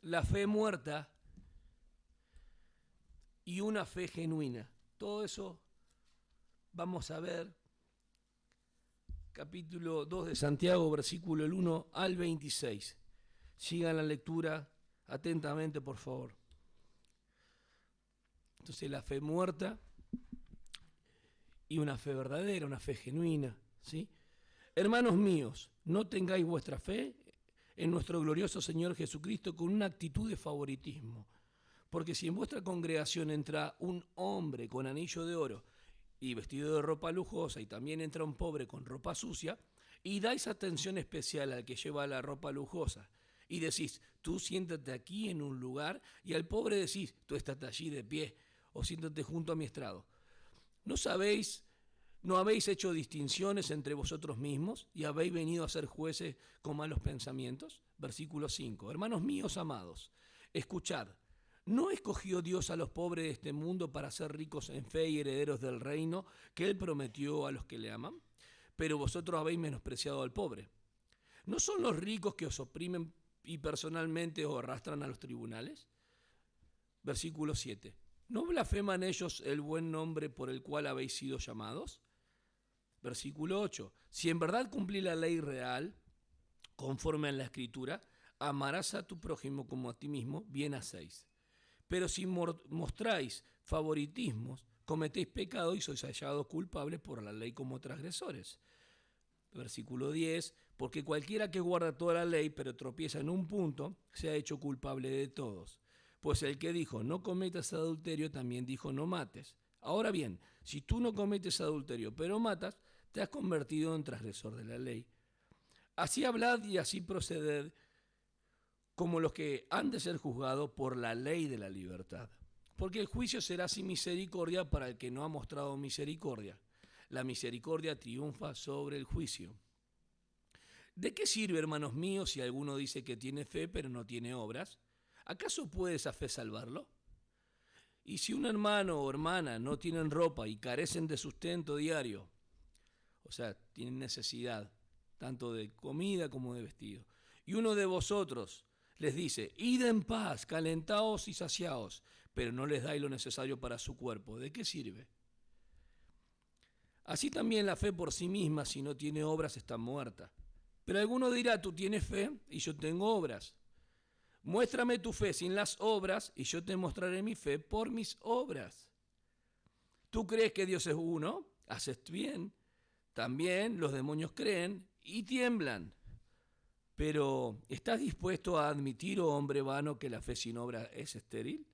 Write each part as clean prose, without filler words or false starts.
la fe muerta y una fe genuina. Todo eso vamos a ver, capítulo 2 de Santiago, versículo el 1 al 26. Sigan la lectura atentamente, por favor. Entonces, la fe muerta y una fe verdadera, una fe genuina, ¿sí? Hermanos míos, no tengáis vuestra fe en nuestro glorioso Señor Jesucristo con una actitud de favoritismo. Porque si en vuestra congregación entra un hombre con anillo de oro y vestido de ropa lujosa, y también entra un pobre con ropa sucia, y dais atención especial al que lleva la ropa lujosa, y decís, tú siéntate aquí en un lugar, y al pobre decís, tú estate allí de pie, o siéntate junto a mi estrado. ¿No habéis hecho distinciones entre vosotros mismos y habéis venido a ser jueces con malos pensamientos? Versículo 5. Hermanos míos amados, escuchad. ¿No escogió Dios a los pobres de este mundo para ser ricos en fe y herederos del reino que Él prometió a los que le aman? Pero vosotros habéis menospreciado al pobre. ¿No son los ricos que os oprimen y personalmente os arrastran a los tribunales? Versículo 7. ¿No blasfeman ellos el buen nombre por el cual habéis sido llamados? Versículo 8. Si en verdad cumplís la ley real, conforme a la Escritura, amarás a tu prójimo como a ti mismo, bien hacéis. Pero si mostráis favoritismos, cometéis pecado y sois hallados culpables por la ley como transgresores. Versículo 10, porque cualquiera que guarda toda la ley, pero tropieza en un punto, se ha hecho culpable de todos. Pues el que dijo, no cometas adulterio, también dijo, no mates. Ahora bien, si tú no cometes adulterio, pero matas, te has convertido en transgresor de la ley. Así hablad y así proceded, como los que han de ser juzgados por la ley de la libertad. Porque el juicio será sin misericordia para el que no ha mostrado misericordia. La misericordia triunfa sobre el juicio. ¿De qué sirve, hermanos míos, si alguno dice que tiene fe pero no tiene obras? ¿Acaso puede esa fe salvarlo? Y si un hermano o hermana no tienen ropa y carecen de sustento diario, o sea, tienen necesidad tanto de comida como de vestido, y uno de vosotros les dice, id en paz, calentaos y saciaos, pero no les dais lo necesario para su cuerpo, ¿de qué sirve? Así también la fe por sí misma, si no tiene obras, está muerta. Pero alguno dirá, tú tienes fe y yo tengo obras. Muéstrame tu fe sin las obras y yo te mostraré mi fe por mis obras. ¿Tú crees que Dios es uno? Haces bien. También los demonios creen y tiemblan. Pero, ¿estás dispuesto a admitir, oh hombre vano, que la fe sin obra es estéril?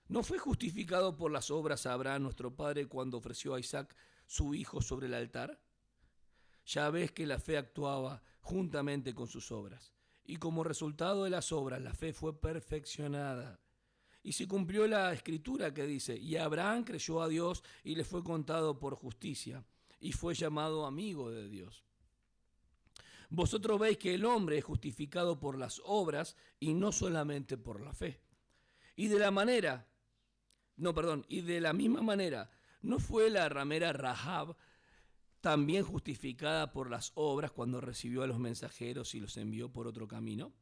¿No fue justificado por las obras a Abraham, nuestro padre, cuando ofreció a Isaac, su hijo, sobre el altar? Ya ves que la fe actuaba juntamente con sus obras. Y como resultado de las obras, la fe fue perfeccionada. Y se cumplió la escritura que dice, y Abraham creyó a Dios y le fue contado por justicia, y fue llamado amigo de Dios. Vosotros veis que el hombre es justificado por las obras y no solamente por la fe. Y de la misma manera, ¿no fue la ramera Rahab también justificada por las obras cuando recibió a los mensajeros y los envió por otro camino?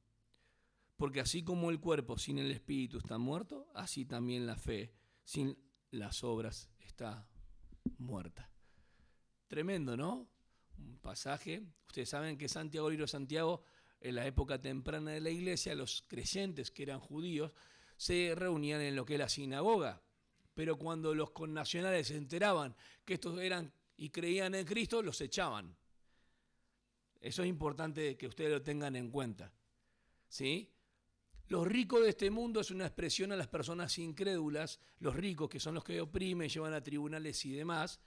Porque así como el cuerpo sin el espíritu está muerto, así también la fe sin las obras está muerta. Tremendo, ¿no? Un pasaje. Ustedes saben que Santiago, libro de Santiago, en la época temprana de la iglesia, los creyentes que eran judíos se reunían en lo que es la sinagoga. Pero cuando los connacionales se enteraban que estos eran y creían en Cristo, los echaban. Eso es importante que ustedes lo tengan en cuenta. ¿Sí? Los ricos de este mundo es una expresión a las personas incrédulas, los ricos que son los que oprimen, llevan a tribunales y demás.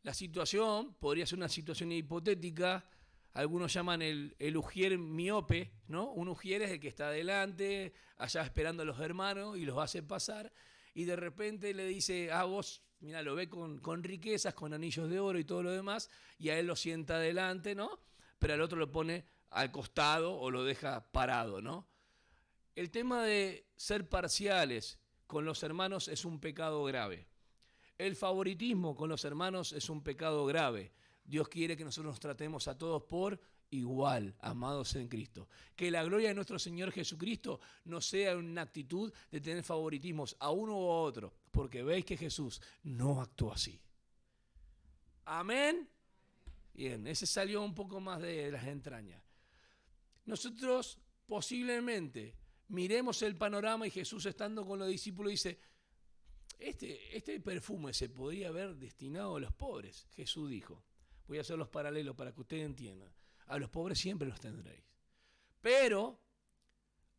La situación podría ser una situación hipotética, algunos llaman el ujier miope, ¿no? Un ujier es el que está adelante, allá esperando a los hermanos y los hace pasar, y de repente le dice, vos, mira, lo ve con riquezas, con anillos de oro y todo lo demás, y a él lo sienta adelante, ¿no? Pero al otro lo pone al costado o lo deja parado, ¿no? El tema de ser parciales con los hermanos es un pecado grave. El favoritismo con los hermanos es un pecado grave. Dios quiere que nosotros nos tratemos a todos por igual, amados en Cristo. Que la gloria de nuestro Señor Jesucristo no sea una actitud de tener favoritismos a uno u a otro, porque veis que Jesús no actuó así. Amén. Bien, ese salió un poco más de las entrañas. Nosotros posiblemente miremos el panorama y Jesús estando con los discípulos dice, este perfume se podría haber destinado a los pobres. Jesús dijo, voy a hacer los paralelos para que ustedes entiendan, a los pobres siempre los tendréis. Pero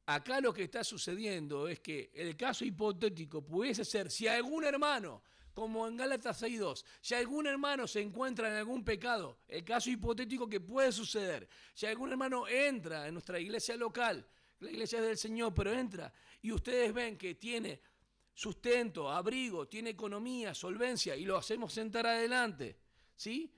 acá lo que está sucediendo es que el caso hipotético pudiese ser, si algún hermano, como en Gálatas 6:2, si algún hermano se encuentra en algún pecado, el caso hipotético que puede suceder, si algún hermano entra en nuestra iglesia local, la iglesia del Señor, pero entra y ustedes ven que tiene sustento, abrigo, tiene economía, solvencia y lo hacemos sentar adelante, ¿sí?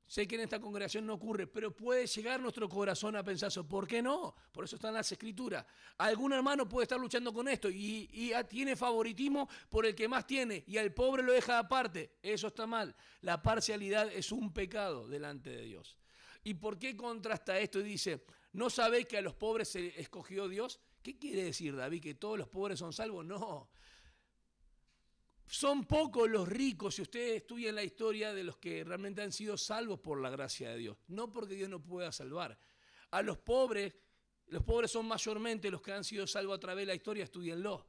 Sé que en esta congregación no ocurre, pero puede llegar nuestro corazón a pensar eso. ¿Por qué no? Por eso están las escrituras. Algún hermano puede estar luchando con esto y tiene favoritismo por el que más tiene y al pobre lo deja aparte. Eso está mal. La parcialidad es un pecado delante de Dios. ¿Y por qué contrasta esto y dice, ¿no sabéis que a los pobres se escogió Dios? ¿Qué quiere decir, David? ¿Que todos los pobres son salvos? No. Son pocos los ricos, si ustedes estudian la historia, de los que realmente han sido salvos por la gracia de Dios. No porque Dios no pueda salvar. A los pobres son mayormente los que han sido salvos a través de la historia, estudienlo.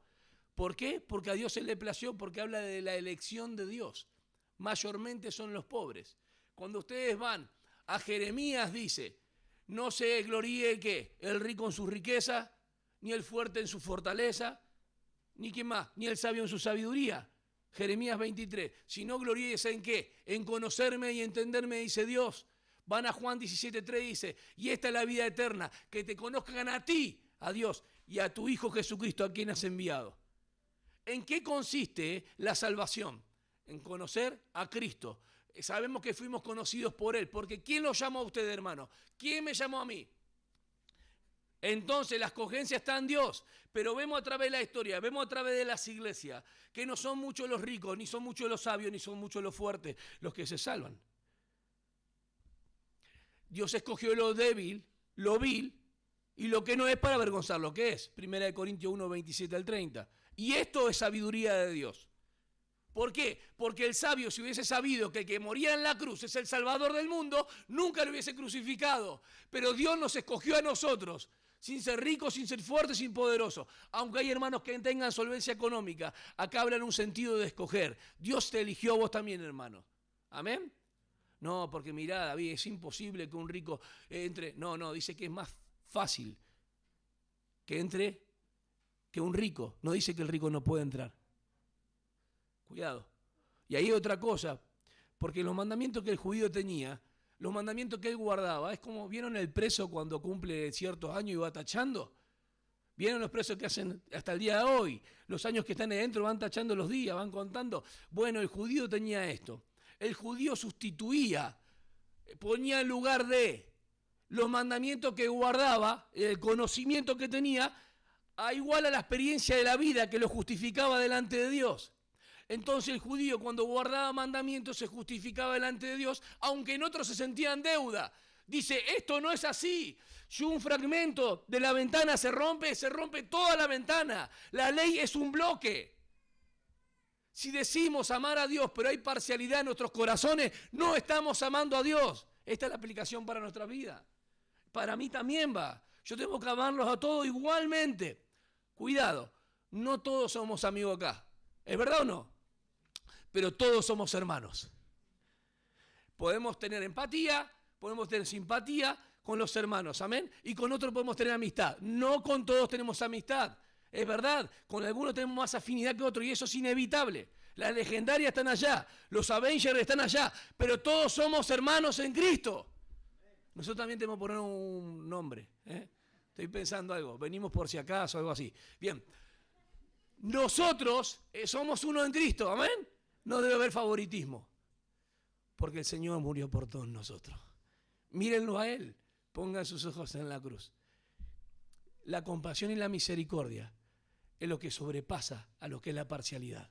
¿Por qué? Porque a Dios se le plació, porque habla de la elección de Dios. Mayormente son los pobres. Cuando ustedes van a Jeremías dice, no se gloríe ¿qué? El rico en su riqueza, ni el fuerte en su fortaleza, ni quién más, ni el sabio en su sabiduría. Jeremías 23, si no gloríes en qué, en conocerme y entenderme, dice Dios. Van a Juan 17:3 dice, y esta es la vida eterna, que te conozcan a ti, a Dios, y a tu Hijo Jesucristo, a quien has enviado. ¿En qué consiste la salvación? En conocer a Cristo. Sabemos que fuimos conocidos por Él, porque ¿quién lo llamó a usted, hermano? ¿Quién me llamó a mí? Entonces la escogencia está en Dios, pero vemos a través de la historia, vemos a través de las iglesias, que no son muchos los ricos, ni son muchos los sabios, ni son muchos los fuertes los que se salvan. Dios escogió lo débil, lo vil, y lo que no es para avergonzar lo que es. 1 Corintios 1, 27 al 30. Y esto es sabiduría de Dios. ¿Por qué? Porque el sabio, si hubiese sabido que el que moría en la cruz es el Salvador del mundo, nunca lo hubiese crucificado. Pero Dios nos escogió a nosotros, sin ser ricos, sin ser fuertes, sin poderosos. Aunque hay hermanos que tengan solvencia económica, acá hablan un sentido de escoger. Dios te eligió a vos también, hermano. ¿Amén? No, porque mirá, David, es imposible que un rico entre. No, dice que es más fácil que entre que un rico. No dice que el rico no puede entrar. Cuidado. Y ahí otra cosa, porque los mandamientos que el judío tenía, los mandamientos que él guardaba, es como, ¿vieron el preso cuando cumple ciertos años y va tachando? ¿Vieron los presos que hacen hasta el día de hoy? Los años que están adentro van tachando los días, van contando. Bueno, el judío tenía esto. El judío sustituía, ponía en lugar de los mandamientos que guardaba, el conocimiento que tenía, igual a la experiencia de la vida que lo justificaba delante de Dios. Entonces el judío cuando guardaba mandamientos se justificaba delante de Dios, aunque en otros se sentía en deuda. Dice, esto no es así. Si un fragmento de la ventana se rompe toda la ventana. La ley es un bloque. Si decimos amar a Dios, pero hay parcialidad en nuestros corazones, no estamos amando a Dios. Esta es la aplicación para nuestra vida. Para mí también va. Yo tengo que amarlos a todos igualmente. Cuidado, no todos somos amigos acá. ¿Es verdad o no? Pero todos somos hermanos. Podemos tener empatía, podemos tener simpatía con los hermanos, amén. Y con otros podemos tener amistad. No con todos tenemos amistad. Es verdad, con algunos tenemos más afinidad que otros y eso es inevitable. Las legendarias están allá, los Avengers están allá, pero todos somos hermanos en Cristo. Nosotros también tenemos que poner un nombre. Estoy pensando algo, venimos por si acaso, algo así. Bien, nosotros somos uno en Cristo, amén. No debe haber favoritismo, porque el Señor murió por todos nosotros. Mírenlo a Él, pongan sus ojos en la cruz. La compasión y la misericordia es lo que sobrepasa a lo que es la parcialidad.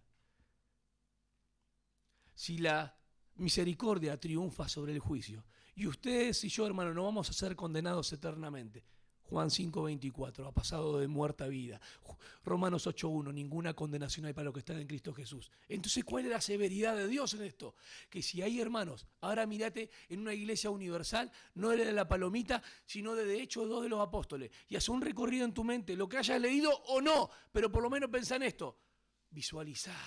Si la misericordia triunfa sobre el juicio Y ustedes y yo, hermano, no vamos a ser condenados eternamente. Juan 5:24, ha pasado de muerte a vida. Romanos 8:1, ninguna condenación hay para los que están en Cristo Jesús. Entonces, ¿cuál es la severidad de Dios en esto? Que si hay hermanos, ahora mirate en una iglesia universal, no de la palomita, sino de Hechos 2 de los apóstoles. Y haz un recorrido en tu mente, lo que hayas leído o no, pero por lo menos pensá en esto. Visualizá.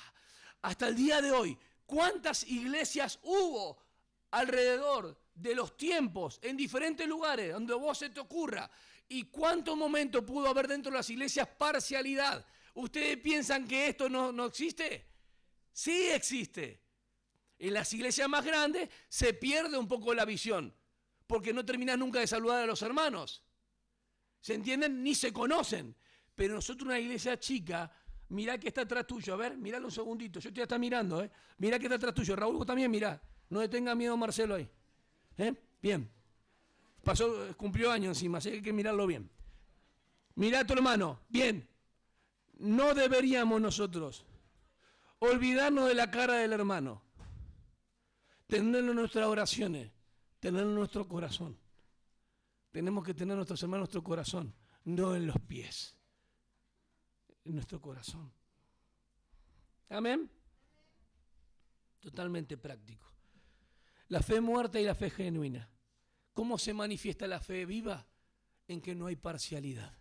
Hasta el día de hoy, ¿cuántas iglesias hubo alrededor de los tiempos, en diferentes lugares, donde vos se te ocurra? ¿Y cuántos momentos pudo haber dentro de las iglesias parcialidad? ¿Ustedes piensan que esto no existe? Sí existe. En las iglesias más grandes se pierde un poco la visión, porque no terminas nunca de saludar a los hermanos. ¿Se entienden? Ni se conocen. Pero nosotros, una iglesia chica, mirá que está atrás tuyo. A ver, miralo un segundito. Yo te está mirando, ¿eh? Mirá que está atrás tuyo. Raúl, vos también mirá. No le tenga miedo a Marcelo ahí. Bien. Cumplió año encima, así que hay que mirarlo bien. Mirá a tu hermano. Bien. No deberíamos nosotros olvidarnos de la cara del hermano. Tenerlo en nuestras oraciones. Tenerlo en nuestro corazón. Tenemos que tener a nuestros hermanos en nuestro corazón, no en los pies. En nuestro corazón. Amén. Totalmente práctico. La fe muerta y la fe genuina. ¿Cómo se manifiesta la fe viva? En que no hay parcialidad.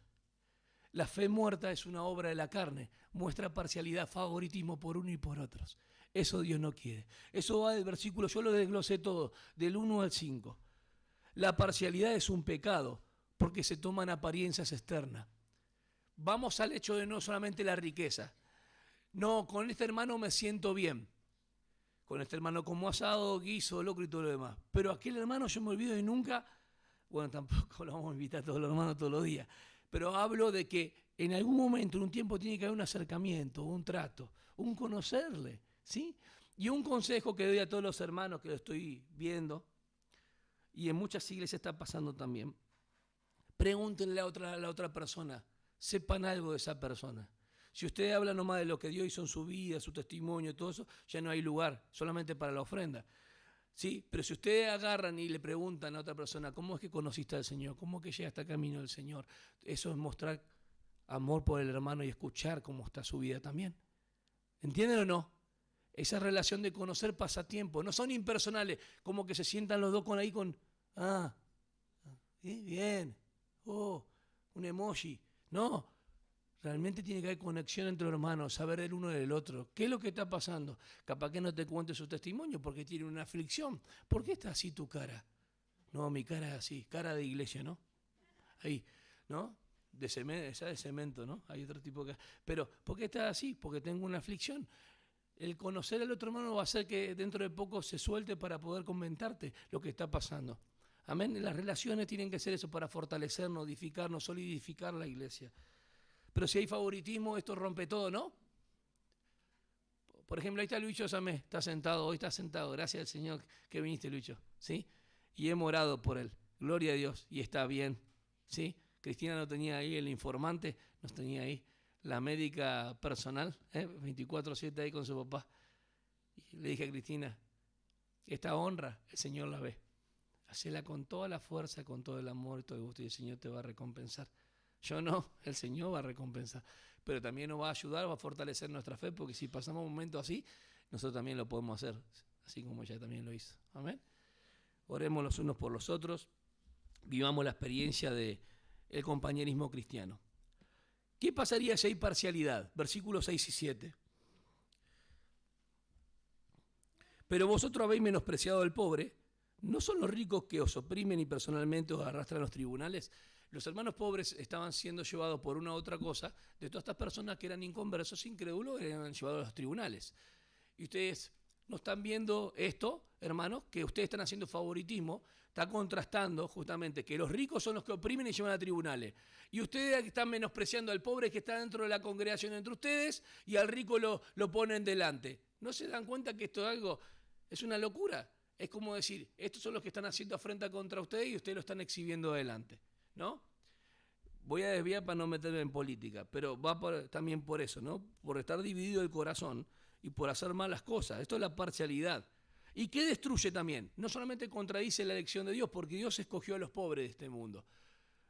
La fe muerta es una obra de la carne, muestra parcialidad, favoritismo por uno y por otros. Eso Dios no quiere. Eso va del versículo, yo lo desglosé todo, del 1 al 5. La parcialidad es un pecado porque se toman apariencias externas. Vamos al hecho de no solamente la riqueza. No, con este hermano me siento bien. Con este hermano como asado, guiso, locro y todo lo demás. Pero aquel hermano yo me olvido de nunca, bueno, tampoco lo vamos a invitar a todos los hermanos todos los días, pero hablo de que en algún momento, en un tiempo, tiene que haber un acercamiento, un trato, un conocerle, ¿sí? Y un consejo que doy a todos los hermanos que lo estoy viendo, y en muchas iglesias está pasando también. Pregúntenle a la otra persona, sepan algo de esa persona. Si ustedes hablan nomás de lo que Dios hizo en su vida, su testimonio y todo eso, ya no hay lugar, solamente para la ofrenda. ¿Sí? Pero si ustedes agarran y le preguntan a otra persona, ¿cómo es que conociste al Señor? ¿Cómo es que llegaste al camino del Señor? Eso es mostrar amor por el hermano y escuchar cómo está su vida también. ¿Entienden o no? Esa relación de conocer pasatiempo. No son impersonales, como que se sientan los dos ahí con, bien, un emoji. No. Realmente tiene que haber conexión entre los hermanos, saber el uno del otro. ¿Qué es lo que está pasando? Capaz que no te cuente su testimonio porque tiene una aflicción. ¿Por qué está así tu cara? No, mi cara es así, cara de iglesia, ¿no? Ahí, ¿no? De cemento, esa de cemento, ¿no? Hay otro tipo que... Pero, ¿por qué estás así? Porque tengo una aflicción. El conocer al otro hermano va a hacer que dentro de poco se suelte para poder comentarte lo que está pasando. Amén. Las relaciones tienen que ser eso para fortalecernos, edificarnos, solidificar la iglesia. Pero si hay favoritismo, esto rompe todo, ¿no? Por ejemplo, ahí está Lucho Samé, está sentado, hoy está sentado, gracias al Señor que viniste, Lucho, ¿sí? Y hemos orado por él, gloria a Dios, y está bien, ¿sí? Cristina no tenía ahí el informante, no tenía ahí la médica personal, 24/7 ahí con su papá. Y le dije a Cristina, esta honra el Señor la ve. Hacela con toda la fuerza, con todo el amor y todo el gusto, y el Señor te va a recompensar. Yo no, el Señor va a recompensar, pero también nos va a ayudar, va a fortalecer nuestra fe, porque si pasamos un momento así, nosotros también lo podemos hacer, así como ella también lo hizo. Amén. Oremos los unos por los otros, vivamos la experiencia del compañerismo cristiano. ¿Qué pasaría si hay parcialidad? Versículos 6 y 7. Pero vosotros habéis menospreciado al pobre, ¿no son los ricos que os oprimen y personalmente os arrastran a los tribunales? Los hermanos pobres estaban siendo llevados por una u otra cosa de todas estas personas que eran inconversos, incrédulos, eran llevados a los tribunales. Y ustedes no están viendo esto, hermanos, que ustedes están haciendo favoritismo, está contrastando justamente que los ricos son los que oprimen y llevan a tribunales. Y ustedes están menospreciando al pobre que está dentro de la congregación entre ustedes y al rico lo ponen delante. ¿No se dan cuenta que esto es algo, es una locura? Es como decir, estos son los que están haciendo afrenta contra ustedes y ustedes lo están exhibiendo adelante, ¿no? Voy a desviar para no meterme en política, pero va también por eso, ¿no? Por estar dividido el corazón y por hacer malas cosas. Esto es la parcialidad. ¿Y qué destruye también? No solamente contradice la elección de Dios, porque Dios escogió a los pobres de este mundo.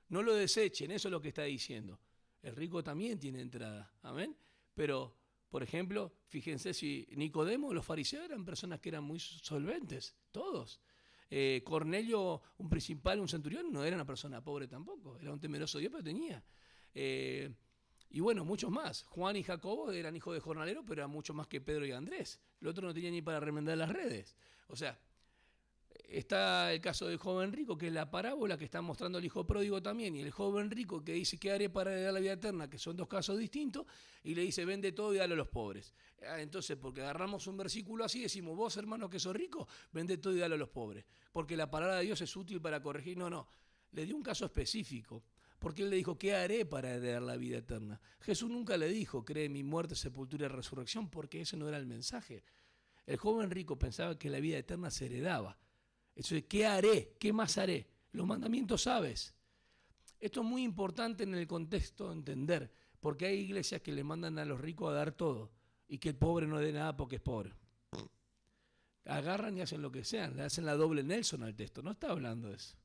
No lo desechen, eso es lo que está diciendo. El rico también tiene entrada, amén. Pero, por ejemplo, fíjense si Nicodemo, los fariseos eran personas que eran muy solventes, todos. Cornelio, un principal, un centurión, no era una persona pobre tampoco, era un temeroso de Dios, pero tenía. Y bueno, muchos más. Juan y Jacobo eran hijos de jornalero, pero eran mucho más que Pedro y Andrés. El otro no tenía ni para remendar las redes. O sea, está el caso del joven rico, que es la parábola que está mostrando el hijo pródigo también, y el joven rico que dice, ¿qué haré para heredar la vida eterna? Que son dos casos distintos, y le dice, vende todo y dale a los pobres. Entonces, porque agarramos un versículo así, decimos, vos hermano que sos rico, vende todo y dale a los pobres, porque la palabra de Dios es útil para corregir. No, le dio un caso específico, porque él le dijo, ¿qué haré para heredar la vida eterna? Jesús nunca le dijo, cree en mi muerte, sepultura y resurrección, porque ese no era el mensaje. El joven rico pensaba que la vida eterna se heredaba. Entonces, ¿qué haré? ¿Qué más haré? Los mandamientos sabes. Esto es muy importante en el contexto de entender, porque hay iglesias que le mandan a los ricos a dar todo y que el pobre no dé nada porque es pobre. Agarran y hacen lo que sean, le hacen la doble Nelson al texto, no está hablando de eso.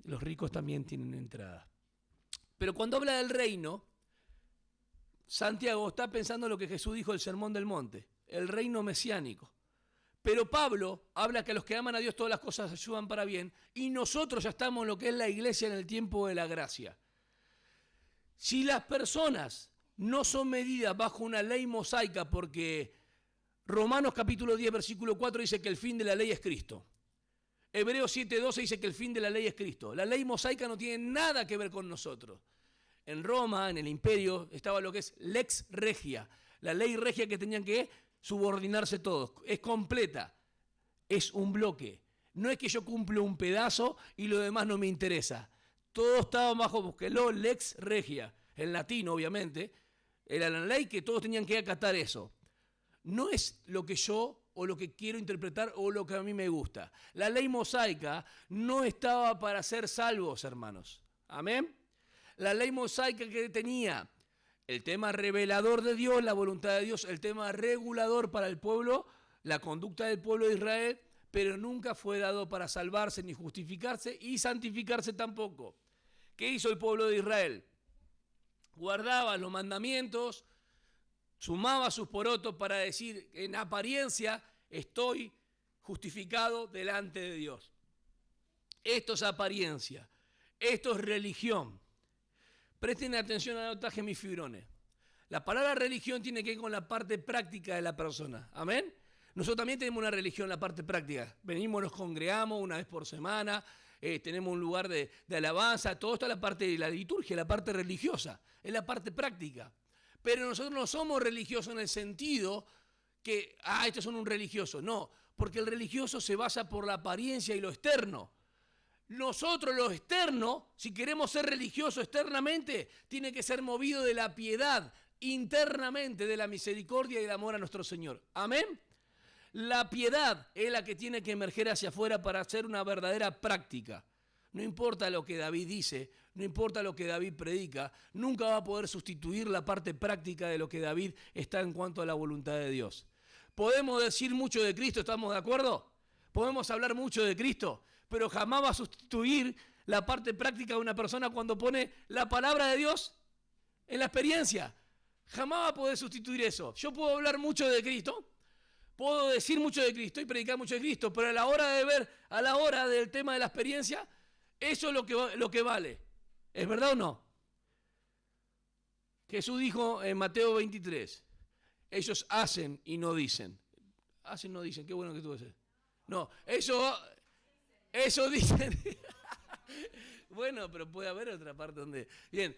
Los ricos también tienen entrada. Pero cuando habla del reino, Santiago está pensando en lo que Jesús dijo en el Sermón del Monte, el reino mesiánico. Pero Pablo habla que a los que aman a Dios todas las cosas ayudan para bien, y nosotros ya estamos en lo que es la iglesia en el tiempo de la gracia. Si las personas no son medidas bajo una ley mosaica, porque Romanos capítulo 10, versículo 4 dice que el fin de la ley es Cristo. Hebreos 7:12 dice que el fin de la ley es Cristo. La ley mosaica no tiene nada que ver con nosotros. En Roma, en el imperio, estaba lo que es lex regia, la ley regia que tenían que subordinarse todos. Es completa, es un bloque. No es que yo cumplo un pedazo y lo demás no me interesa. Todo estaba bajo, búsquelo, lex regia. En latín, obviamente, era la ley que todos tenían que acatar eso. No es lo que yo o lo que quiero interpretar o lo que a mí me gusta. La ley mosaica no estaba para ser salvos, hermanos. Amén. La ley mosaica que tenía el tema revelador de Dios, la voluntad de Dios, el tema regulador para el pueblo, la conducta del pueblo de Israel, pero nunca fue dado para salvarse ni justificarse y santificarse tampoco. ¿Qué hizo el pueblo de Israel? Guardaba los mandamientos, sumaba sus porotos para decir, en apariencia, estoy justificado delante de Dios. Esto es apariencia, esto es religión. Presten atención a notaje mis fibrones. La palabra religión tiene que ver con la parte práctica de la persona. ¿Amén? Nosotros también tenemos una religión, la parte práctica. Venimos, nos congregamos una vez por semana, tenemos un lugar de alabanza, todo esto es la parte de la liturgia, la parte religiosa, es la parte práctica. Pero nosotros no somos religiosos en el sentido que, estos son un religioso. No, porque el religioso se basa por la apariencia y lo externo. Nosotros, lo externo, si queremos ser religiosos externamente, tiene que ser movido de la piedad, internamente, de la misericordia y el amor a nuestro Señor. Amén. La piedad es la que tiene que emerger hacia afuera para hacer una verdadera práctica. No importa lo que David dice, no importa lo que David predica, nunca va a poder sustituir la parte práctica de lo que David está en cuanto a la voluntad de Dios. Podemos decir mucho de Cristo, ¿estamos de acuerdo? Podemos hablar mucho de Cristo, pero jamás va a sustituir la parte práctica de una persona cuando pone la palabra de Dios en la experiencia. Jamás va a poder sustituir eso. Yo puedo hablar mucho de Cristo, puedo decir mucho de Cristo y predicar mucho de Cristo, pero a la hora de ver, a la hora del tema de la experiencia, eso es lo que vale. ¿Es verdad o no? Jesús dijo en Mateo 23, ellos hacen y no dicen. Hacen y no dicen, qué bueno que tú haces. No, eso dicen. Bueno, pero puede haber otra parte donde... Bien,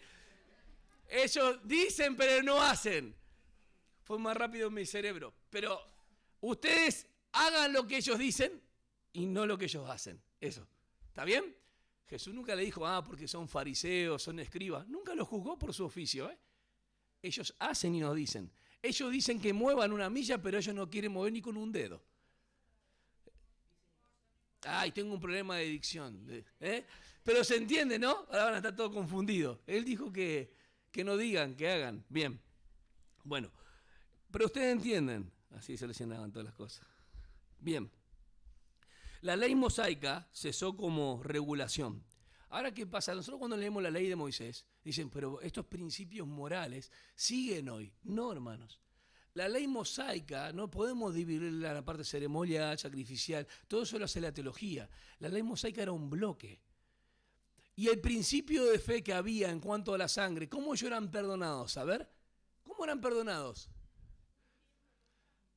ellos dicen pero no hacen. Fue más rápido en mi cerebro. Pero ustedes hagan lo que ellos dicen y no lo que ellos hacen. Eso. ¿Está bien? Jesús nunca le dijo, porque son fariseos, son escribas. Nunca los juzgó por su oficio. Ellos hacen y no dicen. Ellos dicen que muevan una milla, pero ellos no quieren mover ni con un dedo. Tengo un problema de dicción. Pero se entiende, ¿no? Ahora van a estar todos confundidos. Él dijo que no digan, que hagan. Bien. Bueno, pero ustedes entienden. Así se lesionaban todas las cosas. Bien, la ley mosaica cesó como regulación. Ahora, ¿qué pasa? Nosotros cuando leemos la ley de Moisés, dicen, pero estos principios morales siguen hoy. No, hermanos. La ley mosaica no podemos dividirla en la parte ceremonial, sacrificial, todo eso lo hace la teología. La ley mosaica era un bloque. Y el principio de fe que había en cuanto a la sangre, ¿cómo ellos eran perdonados? A ver, ¿cómo eran perdonados?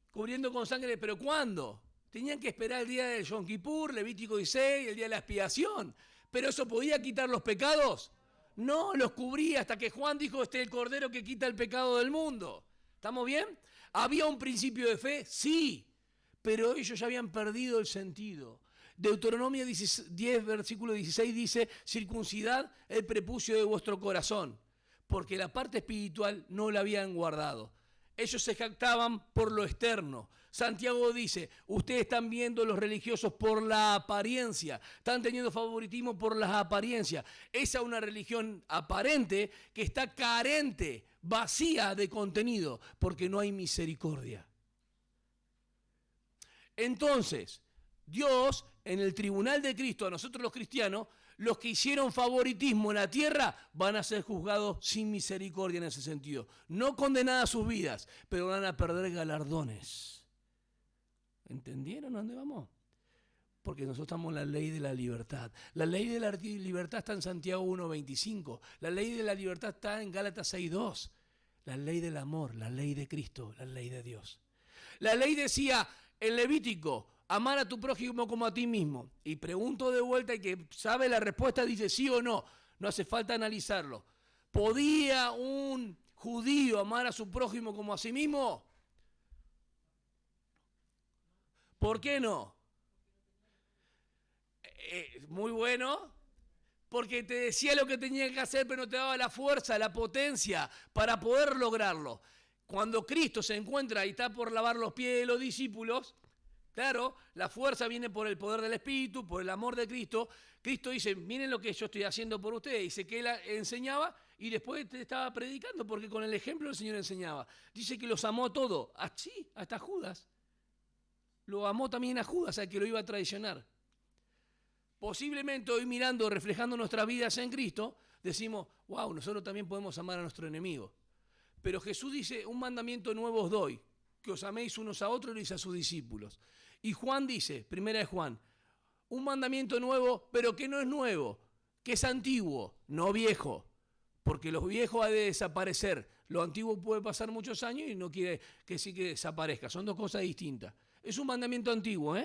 Cubriendo con sangre, ¿pero cuándo? Tenían que esperar el día del Yom Kippur, Levítico 16, el día de la expiación. ¿Pero eso podía quitar los pecados? No, los cubría hasta que Juan dijo, este es el Cordero que quita el pecado del mundo. ¿Estamos bien? ¿Había un principio de fe? Sí, pero ellos ya habían perdido el sentido. Deuteronomio 10, versículo 16 dice, circuncidad el prepucio de vuestro corazón, porque la parte espiritual no la habían guardado. Ellos se jactaban por lo externo. Santiago dice, ustedes están viendo los religiosos por la apariencia, están teniendo favoritismo por las apariencias. Esa es una religión aparente que está carente, vacía de contenido, porque no hay misericordia. Entonces, Dios, en el tribunal de Cristo, a nosotros los cristianos, los que hicieron favoritismo en la tierra van a ser juzgados sin misericordia en ese sentido. No condenadas sus vidas, pero van a perder galardones. ¿Entendieron a dónde vamos? Porque nosotros estamos en la ley de la libertad. La ley de la libertad está en Santiago 1:25. La ley de la libertad está en Gálatas 6:2. La ley del amor, la ley de Cristo, la ley de Dios. La ley decía en Levítico, amar a tu prójimo como a ti mismo. Y pregunto de vuelta y que sabe la respuesta dice sí o no. No hace falta analizarlo. ¿Podía un judío amar a su prójimo como a sí mismo? ¿Por qué no? Muy bueno. Porque te decía lo que tenía que hacer, pero no te daba la fuerza, la potencia para poder lograrlo. Cuando Cristo se encuentra y está por lavar los pies de los discípulos, claro, la fuerza viene por el poder del Espíritu, por el amor de Cristo. Cristo dice, miren lo que yo estoy haciendo por ustedes. Dice que él enseñaba y después te estaba predicando, porque con el ejemplo el Señor enseñaba. Dice que los amó a todos, así, hasta Judas. Lo amó también a Judas, al que lo iba a traicionar. Posiblemente hoy mirando, reflejando nuestras vidas en Cristo, decimos, wow, nosotros también podemos amar a nuestro enemigo. Pero Jesús dice, un mandamiento nuevo os doy, que os améis unos a otros, y dice a sus discípulos. Y Juan dice, primera de Juan, un mandamiento nuevo, pero que no es nuevo, que es antiguo, no viejo, porque lo viejo ha de desaparecer. Lo antiguo puede pasar muchos años y no quiere que sí que desaparezca. Son dos cosas distintas. Es un mandamiento antiguo,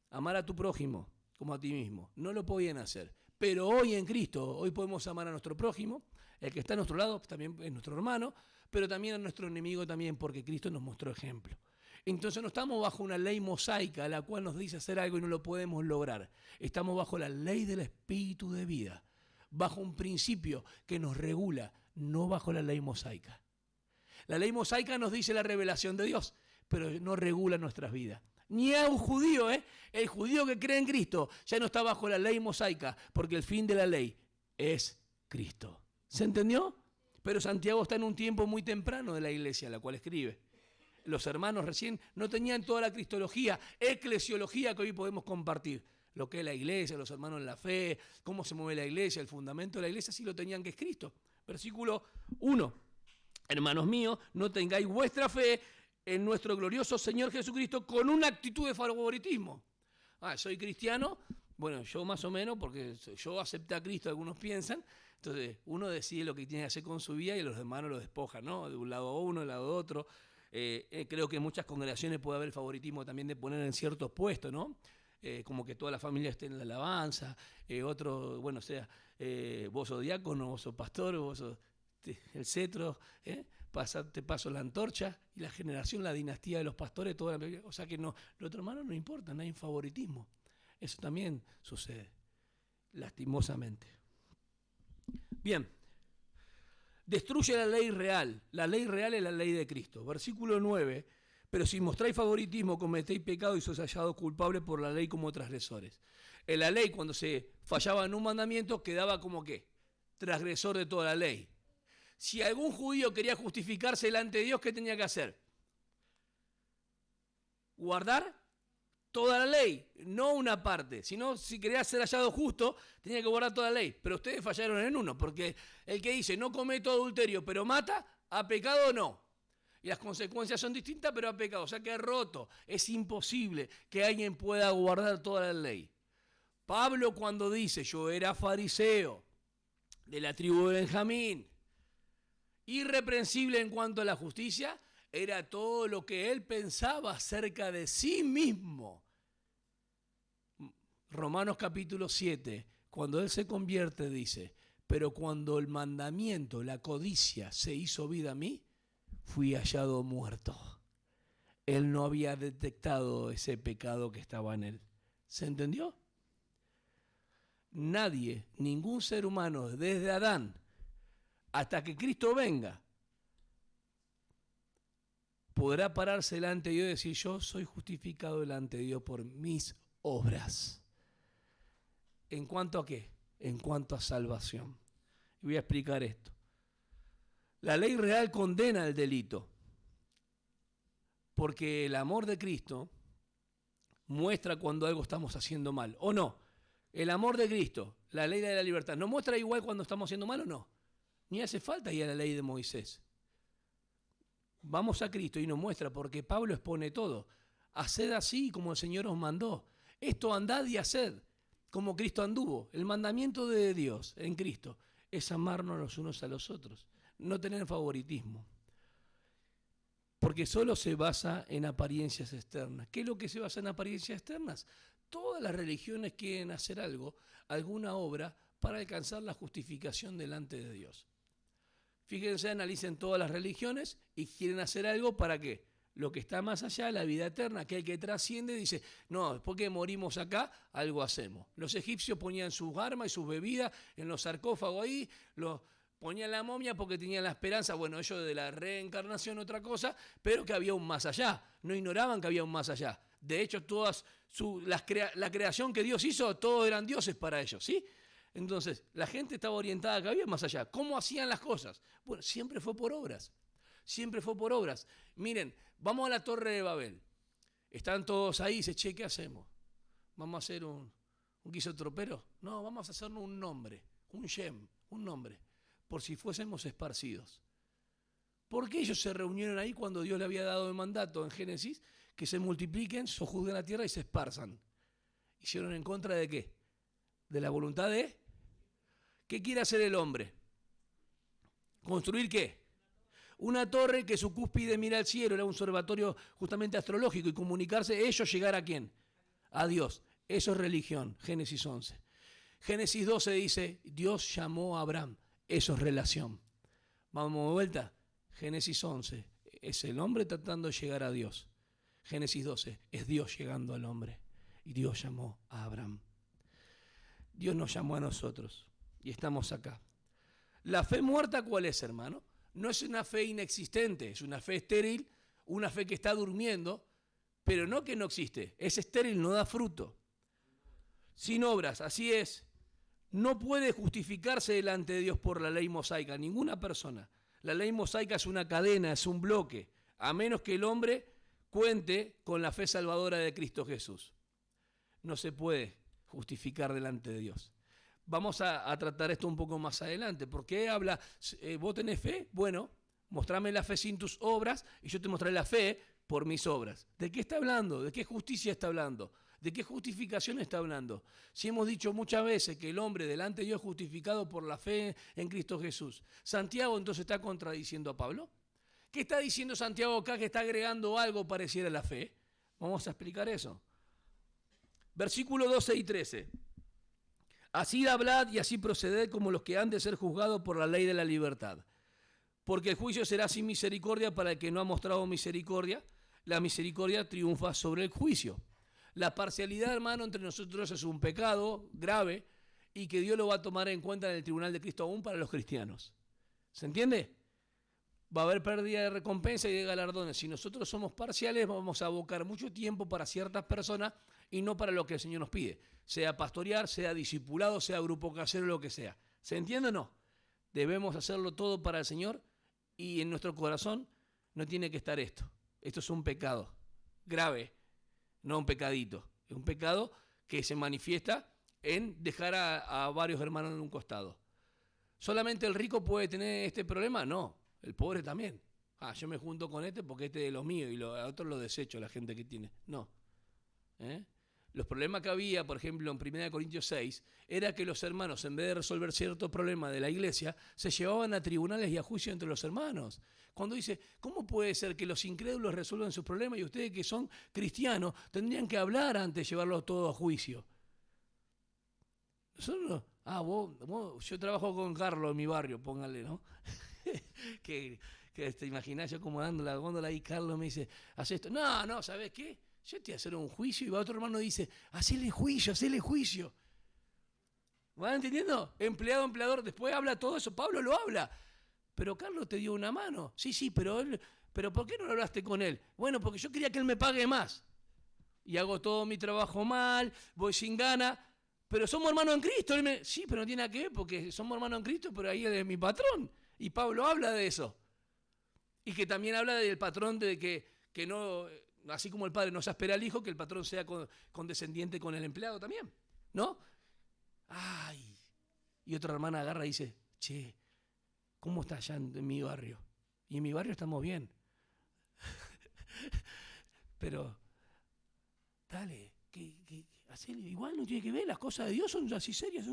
amar a tu prójimo como a ti mismo. No lo podían hacer. Pero hoy en Cristo, hoy podemos amar a nuestro prójimo, el que está a nuestro lado también es nuestro hermano, pero también a nuestro enemigo también, porque Cristo nos mostró ejemplo. Entonces no estamos bajo una ley mosaica, la cual nos dice hacer algo y no lo podemos lograr. Estamos bajo la ley del espíritu de vida, bajo un principio que nos regula, no bajo la ley mosaica. La ley mosaica nos dice la revelación de Dios, pero no regula nuestras vidas. Ni a un judío, el judío que cree en Cristo ya no está bajo la ley mosaica, porque el fin de la ley es Cristo. ¿Se entendió? Pero Santiago está en un tiempo muy temprano de la iglesia, a la cual escribe. Los hermanos recién no tenían toda la cristología, eclesiología que hoy podemos compartir. Lo que es la iglesia, los hermanos en la fe, cómo se mueve la iglesia, el fundamento de la iglesia, sí lo tenían que es Cristo. Versículo 1. Hermanos míos, no tengáis vuestra fe en nuestro glorioso Señor Jesucristo con una actitud de favoritismo. Soy cristiano, bueno, yo más o menos, porque yo acepté a Cristo, algunos piensan, entonces uno decide lo que tiene que hacer con su vida y los hermanos lo despojan, ¿no? De un lado a uno, del lado a otro. Creo que en muchas congregaciones puede haber favoritismo también de poner en ciertos puestos, ¿no? Como que toda la familia esté en la alabanza, otro, bueno, sea, vos sos diácono, vos sos pastor, vos sos el cetro, te paso la antorcha, y la generación, la dinastía de los pastores, toda la, o sea que no, los otros hermanos no importa, no hay favoritismo. Eso también sucede, lastimosamente. Bien, destruye la ley real. La ley real es la ley de Cristo. Versículo 9, pero si mostráis favoritismo, cometéis pecado y sois hallados culpables por la ley como transgresores. En la ley, cuando se fallaba en un mandamiento, quedaba como que transgresor de toda la ley. Si algún judío quería justificarse delante de Dios, ¿qué tenía que hacer? ¿Guardar? toda la ley, no una parte. Sino, si quería ser hallado justo, tenía que guardar toda la ley. Pero ustedes fallaron en uno, porque el que dice no cometo adulterio, pero mata, ¿ha pecado o no? Y las consecuencias son distintas, pero ha pecado. O sea que ha roto. Es imposible que alguien pueda guardar toda la ley. Pablo, cuando dice yo era fariseo de la tribu de Benjamín, irreprensible en cuanto a la justicia, era todo lo que él pensaba acerca de sí mismo. Romanos capítulo 7, cuando él se convierte, dice, pero cuando el mandamiento, la codicia, se hizo vida a mí, fui hallado muerto. Él no había detectado ese pecado que estaba en él. ¿Se entendió? Nadie, ningún ser humano, desde Adán hasta que Cristo venga, podrá pararse delante de Dios y decir, yo soy justificado delante de Dios por mis obras. ¿En cuanto a qué? En cuanto a salvación. Y voy a explicar esto. La ley real condena el delito, porque el amor de Cristo muestra cuando algo estamos haciendo mal, ¿o no? El amor de Cristo, la ley de la libertad, ¿no muestra igual cuando estamos haciendo mal o no? Ni hace falta ir a la ley de Moisés. Vamos a Cristo y nos muestra, porque Pablo expone todo. Haced así como el Señor os mandó. Esto andad y haced, como Cristo anduvo. El mandamiento de Dios en Cristo es amarnos los unos a los otros, no tener favoritismo. Porque solo se basa en apariencias externas. ¿Qué es lo que se basa en apariencias externas? Todas las religiones quieren hacer algo, alguna obra, para alcanzar la justificación delante de Dios. Fíjense, analicen todas las religiones y quieren hacer algo para qué. Lo que está más allá, la vida eterna, aquel que trasciende, dice, no, después que morimos acá, algo hacemos. Los egipcios ponían sus armas y sus bebidas en los sarcófagos ahí, ponían la momia porque tenían la esperanza, bueno, ellos de la reencarnación, otra cosa, pero que había un más allá. No ignoraban que había un más allá. De hecho, la creación que Dios hizo, todos eran dioses para ellos, ¿sí? Entonces, la gente estaba orientada a que había más allá. ¿Cómo hacían las cosas? Bueno, siempre fue por obras. Siempre fue por obras. Miren, vamos a la Torre de Babel. Están todos ahí y dicen, che, ¿qué hacemos? ¿Vamos a hacer un guiso tropero? No, vamos a hacernos un nombre, un Shem, un nombre, por si fuésemos esparcidos. ¿Por qué ellos se reunieron ahí cuando Dios le había dado el mandato en Génesis? Que se multipliquen, sojuzguen la tierra y se esparzan. ¿Hicieron en contra de qué? De la voluntad de... ¿Qué quiere hacer el hombre? ¿Construir qué? Una torre que su cúspide mira al cielo, era un observatorio justamente astrológico, y comunicarse, ellos llegar a quién? A Dios. Eso es religión, Génesis 11. Génesis 12 dice, Dios llamó a Abraham. Eso es relación. Vamos de vuelta. Génesis 11 es el hombre tratando de llegar a Dios. Génesis 12 es Dios llegando al hombre. Y Dios llamó a Abraham. Dios nos llamó a nosotros y estamos acá. ¿La fe muerta cuál es, hermano? No es una fe inexistente, es una fe estéril, una fe que está durmiendo, pero no que no existe, es estéril, no da fruto. Sin obras, así es. No puede justificarse delante de Dios por la ley mosaica, ninguna persona. La ley mosaica es una cadena, es un bloque, a menos que el hombre cuente con la fe salvadora de Cristo Jesús. No se puede justificar delante de Dios. Vamos a tratar esto un poco más adelante. ¿Por qué habla? ¿Vos tenés fe? Bueno, mostrame la fe sin tus obras y yo te mostraré la fe por mis obras. ¿De qué está hablando? ¿De qué justicia está hablando? ¿De qué justificación está hablando? Si hemos dicho muchas veces que el hombre delante de Dios es justificado por la fe en Cristo Jesús. ¿Santiago entonces está contradiciendo a Pablo? ¿Qué está diciendo Santiago acá que está agregando algo pareciera a la fe? Vamos a explicar eso. Versículos 12 y 13. Así hablad y así proceded como los que han de ser juzgados por la ley de la libertad. Porque el juicio será sin misericordia para el que no ha mostrado misericordia. La misericordia triunfa sobre el juicio. La parcialidad, hermano, entre nosotros es un pecado grave y que Dios lo va a tomar en cuenta en el tribunal de Cristo aún para los cristianos. ¿Se entiende? Va a haber pérdida de recompensa y de galardones. Si nosotros somos parciales, vamos a abocar mucho tiempo para ciertas personas y no para lo que el Señor nos pide. Sea pastorear, sea discipulado, sea grupo casero, lo que sea. ¿Se entiende o no? Debemos hacerlo todo para el Señor y en nuestro corazón no tiene que estar esto. Esto es un pecado grave. no un pecadito. Es un pecado que se manifiesta en dejar a varios hermanos en un costado. ¿Solamente el rico puede tener este problema? No, el pobre también. Yo me junto con este porque este es de los míos y a otros lo desecho, la gente que tiene. No. Los problemas que había, por ejemplo, en 1 Corintios 6, era que los hermanos, en vez de resolver ciertos problemas de la iglesia, se llevaban a tribunales y a juicio entre los hermanos. Cuando dice, ¿cómo puede ser que los incrédulos resuelvan sus problemas y ustedes que son cristianos tendrían que hablar antes de llevarlos todos a juicio? Nosotros, yo trabajo con Carlos en mi barrio, póngale, ¿no? que te imaginás yo como dando la góndola y Carlos me dice, haz esto. No, ¿sabes qué? Yo te voy a hacer un juicio y va otro hermano y dice, hacele juicio. ¿Van entendiendo? Empleado, empleador, después habla todo eso, Pablo lo habla. Pero Carlos te dio una mano. Sí, pero ¿por qué no lo hablaste con él? Bueno, porque yo quería que él me pague más. Y hago todo mi trabajo mal, voy sin gana, pero somos hermanos en Cristo. Sí, pero no tiene nada que ver porque somos hermanos en Cristo, pero ahí él es mi patrón. Y Pablo habla de eso. Y que también habla del patrón de que no, así como el padre no se espera al hijo, que el patrón sea condescendiente con el empleado también, ¿no? Y otra hermana agarra y dice, che, ¿cómo está allá en mi barrio? Y en mi barrio estamos bien. Pero, dale, hacele, igual no tiene que ver, las cosas de Dios son así serias.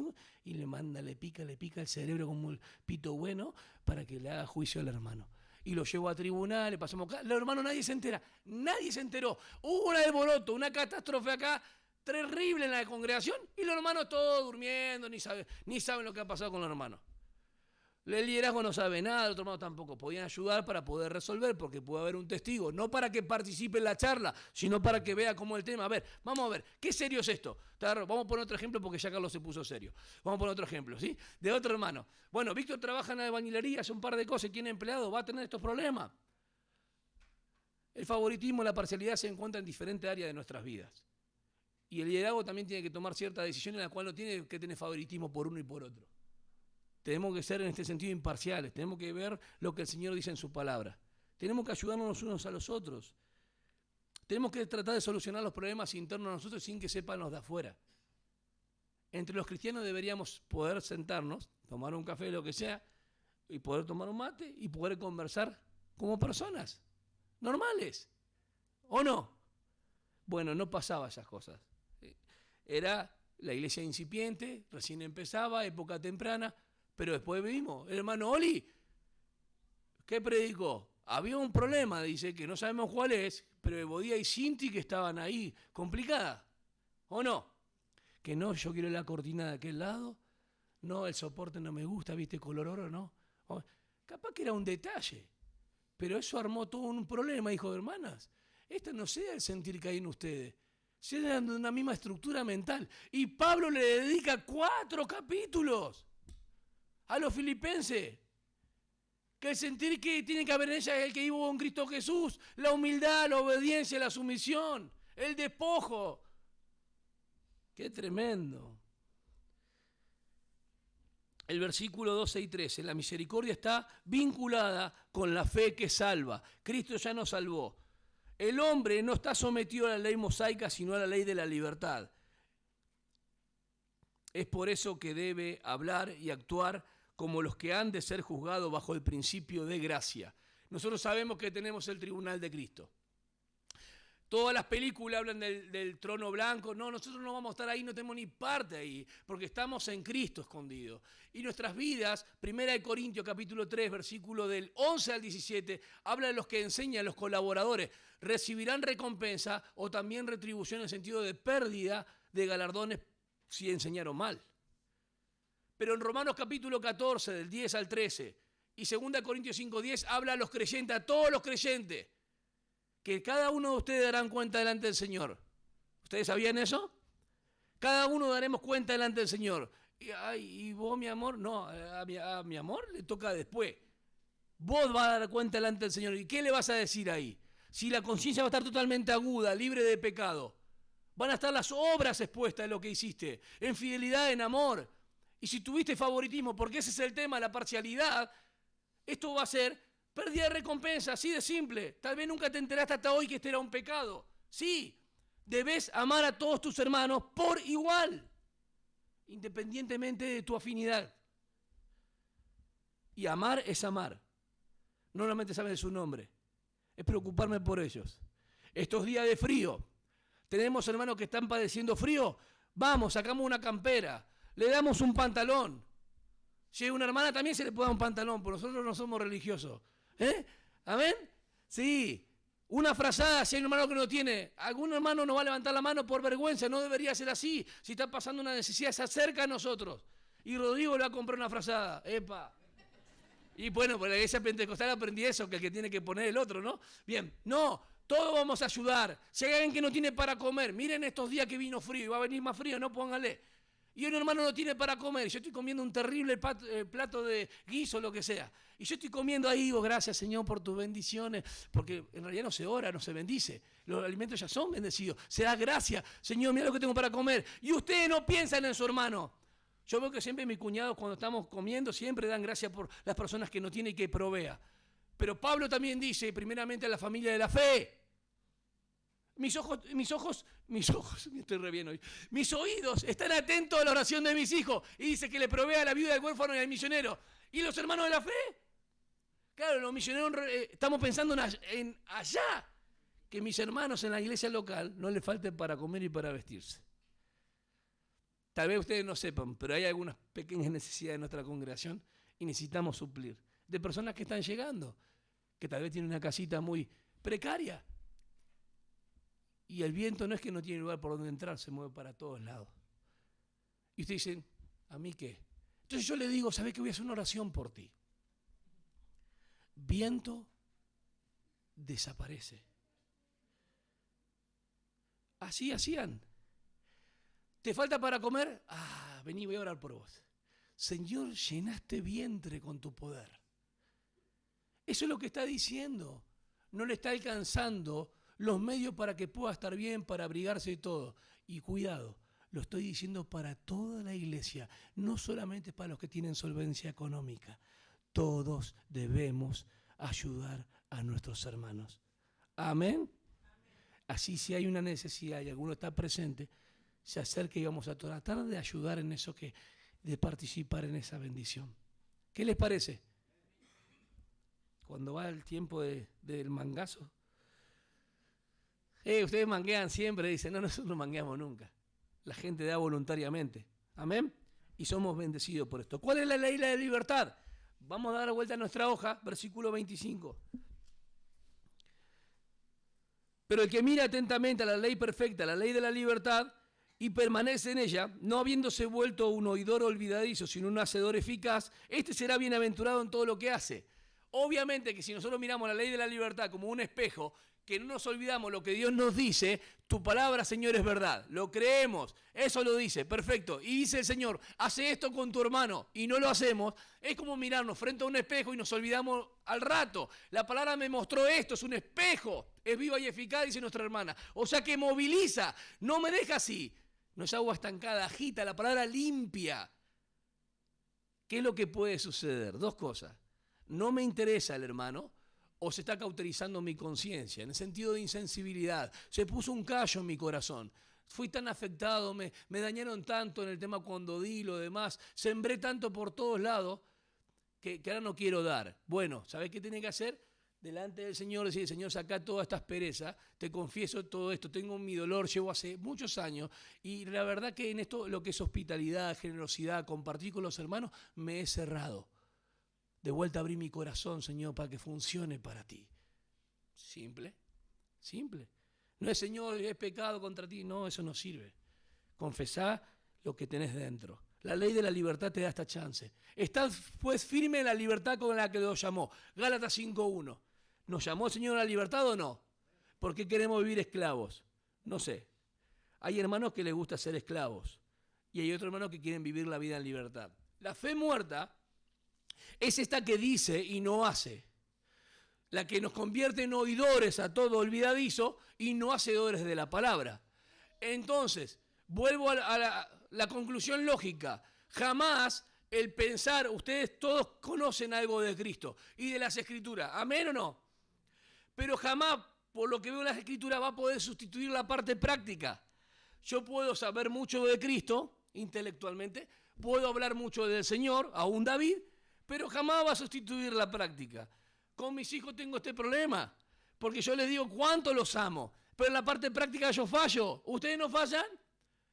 Y le pica el cerebro como el pito bueno para que le haga juicio al hermano. Y lo llevo a tribunal, le pasamos acá. Los hermanos nadie se enteró. Hubo un alboroto, una catástrofe acá terrible en la congregación y los hermanos todos durmiendo, ni saben lo que ha pasado con los hermanos. El liderazgo no sabe nada, los otros hermanos tampoco. Podían ayudar para poder resolver, porque puede haber un testigo, no para que participe en la charla, sino para que vea cómo el tema. A ver, vamos a ver, ¿qué serio es esto? Vamos a poner otro ejemplo porque ya Carlos se puso serio. Vamos a poner otro ejemplo, ¿sí? De otro hermano. Bueno, Víctor trabaja en la albañilería, hace un par de cosas, tiene empleado, va a tener estos problemas. El favoritismo, la parcialidad se encuentra en diferentes áreas de nuestras vidas. Y el liderazgo también tiene que tomar ciertas decisiones en las cuales no tiene que tener favoritismo por uno y por otro. Tenemos que ser en este sentido imparciales, tenemos que ver lo que el Señor dice en su palabra. Tenemos que ayudarnos los unos a los otros. Tenemos que tratar de solucionar los problemas internos a nosotros sin que sepan los de afuera. Entre los cristianos deberíamos poder sentarnos, tomar un café, lo que sea, y poder tomar un mate y poder conversar como personas normales. ¿O no? Bueno, no pasaba esas cosas. Era la iglesia incipiente, recién empezaba, época temprana. Pero después vimos, el hermano Oli, ¿qué predicó? Había un problema, dice, que no sabemos cuál es, pero Ebodía y Cinti que estaban ahí, complicada, ¿o no? Que no, yo quiero la cortina de aquel lado, no, el soporte no me gusta, ¿viste? Color oro, ¿no? Capaz que era un detalle, pero eso armó todo un problema, dijo, hermanas, esto no sea el sentir que hay en ustedes, sea de una misma estructura mental. Y Pablo le dedica 4 capítulos a los filipenses, que el sentir que tiene que haber en ella es el que vivo con Cristo Jesús, la humildad, la obediencia, la sumisión, el despojo. ¡Qué tremendo! El versículo 12 y 13, la misericordia está vinculada con la fe que salva. Cristo ya nos salvó. El hombre no está sometido a la ley mosaica, sino a la ley de la libertad. Es por eso que debe hablar y actuar como los que han de ser juzgados bajo el principio de gracia. Nosotros sabemos que tenemos el tribunal de Cristo. Todas las películas hablan del trono blanco. No, nosotros no vamos a estar ahí, no tenemos ni parte ahí, porque estamos en Cristo escondidos. Y nuestras vidas, 1 Corintios capítulo 3, versículo del 11 al 17, habla de los que enseñan, los colaboradores. Recibirán recompensa o también retribución en el sentido de pérdida de galardones si enseñaron mal. Pero en Romanos capítulo 14, del 10 al 13, y 2 Corintios 5, 10, habla a los creyentes, a todos los creyentes, que cada uno de ustedes darán cuenta delante del Señor. ¿Ustedes sabían eso? Cada uno daremos cuenta delante del Señor. ¿Y vos, mi amor? No, a mi amor le toca después. Vos vas a dar cuenta delante del Señor. ¿Y qué le vas a decir ahí? Si la conciencia va a estar totalmente aguda, libre de pecado, van a estar las obras expuestas de lo que hiciste, en fidelidad, en amor. Y si tuviste favoritismo, porque ese es el tema, la parcialidad, esto va a ser pérdida de recompensa, así de simple. Tal vez nunca te enteraste hasta hoy que este era un pecado. Sí, debes amar a todos tus hermanos por igual, independientemente de tu afinidad. Y amar es amar. No solamente saber su nombre, es preocuparme por ellos. Estos días de frío, tenemos hermanos que están padeciendo frío, vamos, sacamos una campera, le damos un pantalón. Si hay una hermana también se le puede dar un pantalón, porque nosotros no somos religiosos. ¿Amén? Sí. Una frazada, si hay un hermano que no tiene, algún hermano no va a levantar la mano por vergüenza, no debería ser así. Si está pasando una necesidad, se acerca a nosotros. Y Rodrigo le va a comprar una frazada. ¡Epa! Y bueno, por la iglesia pentecostal aprendí eso, que el que tiene que poner el otro, ¿no? Bien, no, todos vamos a ayudar. Si hay alguien que no tiene para comer, miren estos días que vino frío y va a venir más frío, no póngale. Y un hermano no tiene para comer, yo estoy comiendo un terrible plato de guiso, lo que sea. Y yo estoy comiendo ahí, digo, gracias Señor por tus bendiciones, porque en realidad no se ora, no se bendice. Los alimentos ya son bendecidos. Se da gracias, Señor, mira lo que tengo para comer. Y ustedes no piensan en su hermano. Yo veo que siempre mis cuñados cuando estamos comiendo siempre dan gracias por las personas que no tienen y que provea. Pero Pablo también dice, primeramente a la familia de la fe. Mis ojos, me estoy re bien hoy. Mis oídos están atentos a la oración de mis hijos. Y dice que le provee a la viuda del huérfano y al misionero. ¿Y los hermanos de la fe? Claro, los misioneros estamos pensando en allá. Que mis hermanos en la iglesia local no les falte para comer y para vestirse. Tal vez ustedes no sepan, pero hay algunas pequeñas necesidades de nuestra congregación y necesitamos suplir. De personas que están llegando, que tal vez tienen una casita muy precaria. Y el viento no es que no tiene lugar por donde entrar, se mueve para todos lados. Y ustedes dicen, ¿a mí qué? Entonces yo le digo, ¿sabes qué? Voy a hacer una oración por ti. Viento desaparece. Así hacían. ¿Te falta para comer? Vení, voy a orar por vos. Señor, llenaste vientre con tu poder. Eso es lo que está diciendo. No le está alcanzando los medios para que pueda estar bien, para abrigarse y todo. Y cuidado, lo estoy diciendo para toda la iglesia, no solamente para los que tienen solvencia económica. Todos debemos ayudar a nuestros hermanos. ¿Amén? Así si hay una necesidad y alguno está presente, se acerque y vamos a tratar de ayudar en eso, de participar en esa bendición. ¿Qué les parece? Cuando va el tiempo del mangazo. Ustedes manguean siempre, dicen, no, nosotros no mangueamos nunca. La gente da voluntariamente. Amén. Y somos bendecidos por esto. ¿Cuál es la ley de la libertad? Vamos a dar vuelta a nuestra hoja, versículo 25. Pero el que mira atentamente a la ley perfecta, la ley de la libertad, y permanece en ella, no habiéndose vuelto un oidor olvidadizo, sino un hacedor eficaz, este será bienaventurado en todo lo que hace. Obviamente que si nosotros miramos la ley de la libertad como un espejo, que no nos olvidamos lo que Dios nos dice, tu palabra, Señor, es verdad. Lo creemos, eso lo dice, perfecto. Y dice el Señor, hace esto con tu hermano y no lo hacemos. Es como mirarnos frente a un espejo y nos olvidamos al rato. La palabra me mostró esto, es un espejo, es viva y eficaz, dice nuestra hermana. O sea que moviliza, no me deja así. No es agua estancada, agita, la palabra limpia. ¿Qué es lo que puede suceder? Dos cosas. No me interesa el hermano, o se está cauterizando mi conciencia, en el sentido de insensibilidad. Se puso un callo en mi corazón. Fui tan afectado, me dañaron tanto en el tema cuando di lo demás. Sembré tanto por todos lados que ahora no quiero dar. Bueno, ¿sabes qué tiene que hacer? Delante del Señor, decir, Señor, saca todas estas perezas, te confieso todo esto, tengo mi dolor, llevo hace muchos años, y la verdad que en esto, lo que es hospitalidad, generosidad, compartir con los hermanos, me he cerrado. De vuelta abrí mi corazón, Señor, para que funcione para ti. Simple, simple. No es, Señor, he pecado contra ti. No, eso no sirve. Confesá lo que tenés dentro. La ley de la libertad te da esta chance. Estás pues firme en la libertad con la que Dios llamó. Gálatas 5:1. ¿Nos llamó el Señor a la libertad o no? ¿Por qué queremos vivir esclavos? No sé. Hay hermanos que les gusta ser esclavos y hay otros hermanos que quieren vivir la vida en libertad. La fe muerta es esta que dice y no hace. La que nos convierte en oidores a todo olvidadizo y no hacedores de la palabra. Entonces, vuelvo a la conclusión lógica. Jamás el pensar, ustedes todos conocen algo de Cristo y de las Escrituras. ¿Amén o no? Pero jamás por lo que veo en las Escrituras, va a poder sustituir la parte práctica. Yo puedo saber mucho de Cristo intelectualmente, puedo hablar mucho del Señor, aún David, pero jamás va a sustituir la práctica. Con mis hijos tengo este problema, porque yo les digo cuánto los amo, pero en la parte práctica yo fallo. ¿Ustedes no fallan?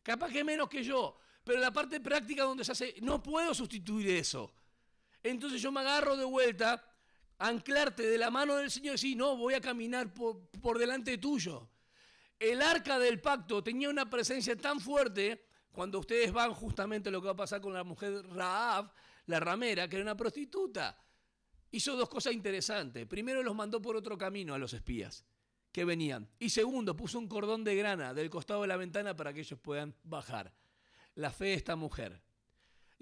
Capaz que menos que yo, pero en la parte práctica donde se hace, no puedo sustituir eso. Entonces yo me agarro de vuelta, anclarte de la mano del Señor y decir, no, voy a caminar por delante tuyo. El arca del pacto tenía una presencia tan fuerte, cuando ustedes van justamente lo que va a pasar con la mujer Rahab, la ramera, que era una prostituta. Hizo dos cosas interesantes. Primero, los mandó por otro camino a los espías que venían. Y segundo, puso un cordón de grana del costado de la ventana para que ellos puedan bajar. La fe de esta mujer.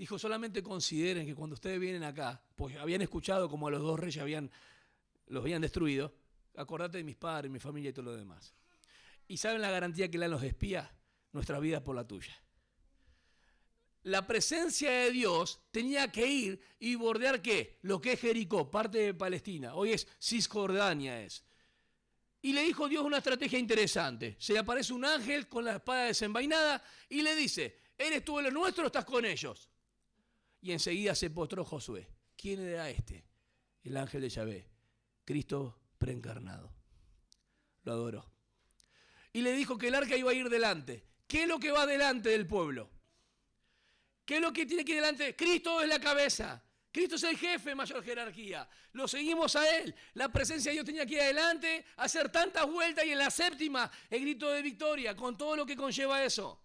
Dijo, solamente consideren que cuando ustedes vienen acá, pues habían escuchado como a los dos reyes los habían destruido, acordate de mis padres, mi familia y todo lo demás. ¿Y saben la garantía que le dan los espías? Nuestra vida por la tuya. La presencia de Dios tenía que ir y bordear ¿qué? Lo que es Jericó, parte de Palestina. Hoy es Cisjordania es. Y le dijo Dios una estrategia interesante. Se le aparece un ángel con la espada desenvainada y le dice, ¿eres tú de los nuestros o estás con ellos? Y enseguida se postró Josué. ¿Quién era este? El ángel de Yahvé, Cristo preencarnado. Lo adoró. Y le dijo que el arca iba a ir delante. ¿Qué es lo que va delante del pueblo? ¿Qué es lo que tiene que ir delante? Cristo es la cabeza. Cristo es el jefe, mayor jerarquía. Lo seguimos a Él. La presencia de Dios tenía que ir adelante, hacer tantas vueltas y en la séptima el grito de victoria, con todo lo que conlleva eso.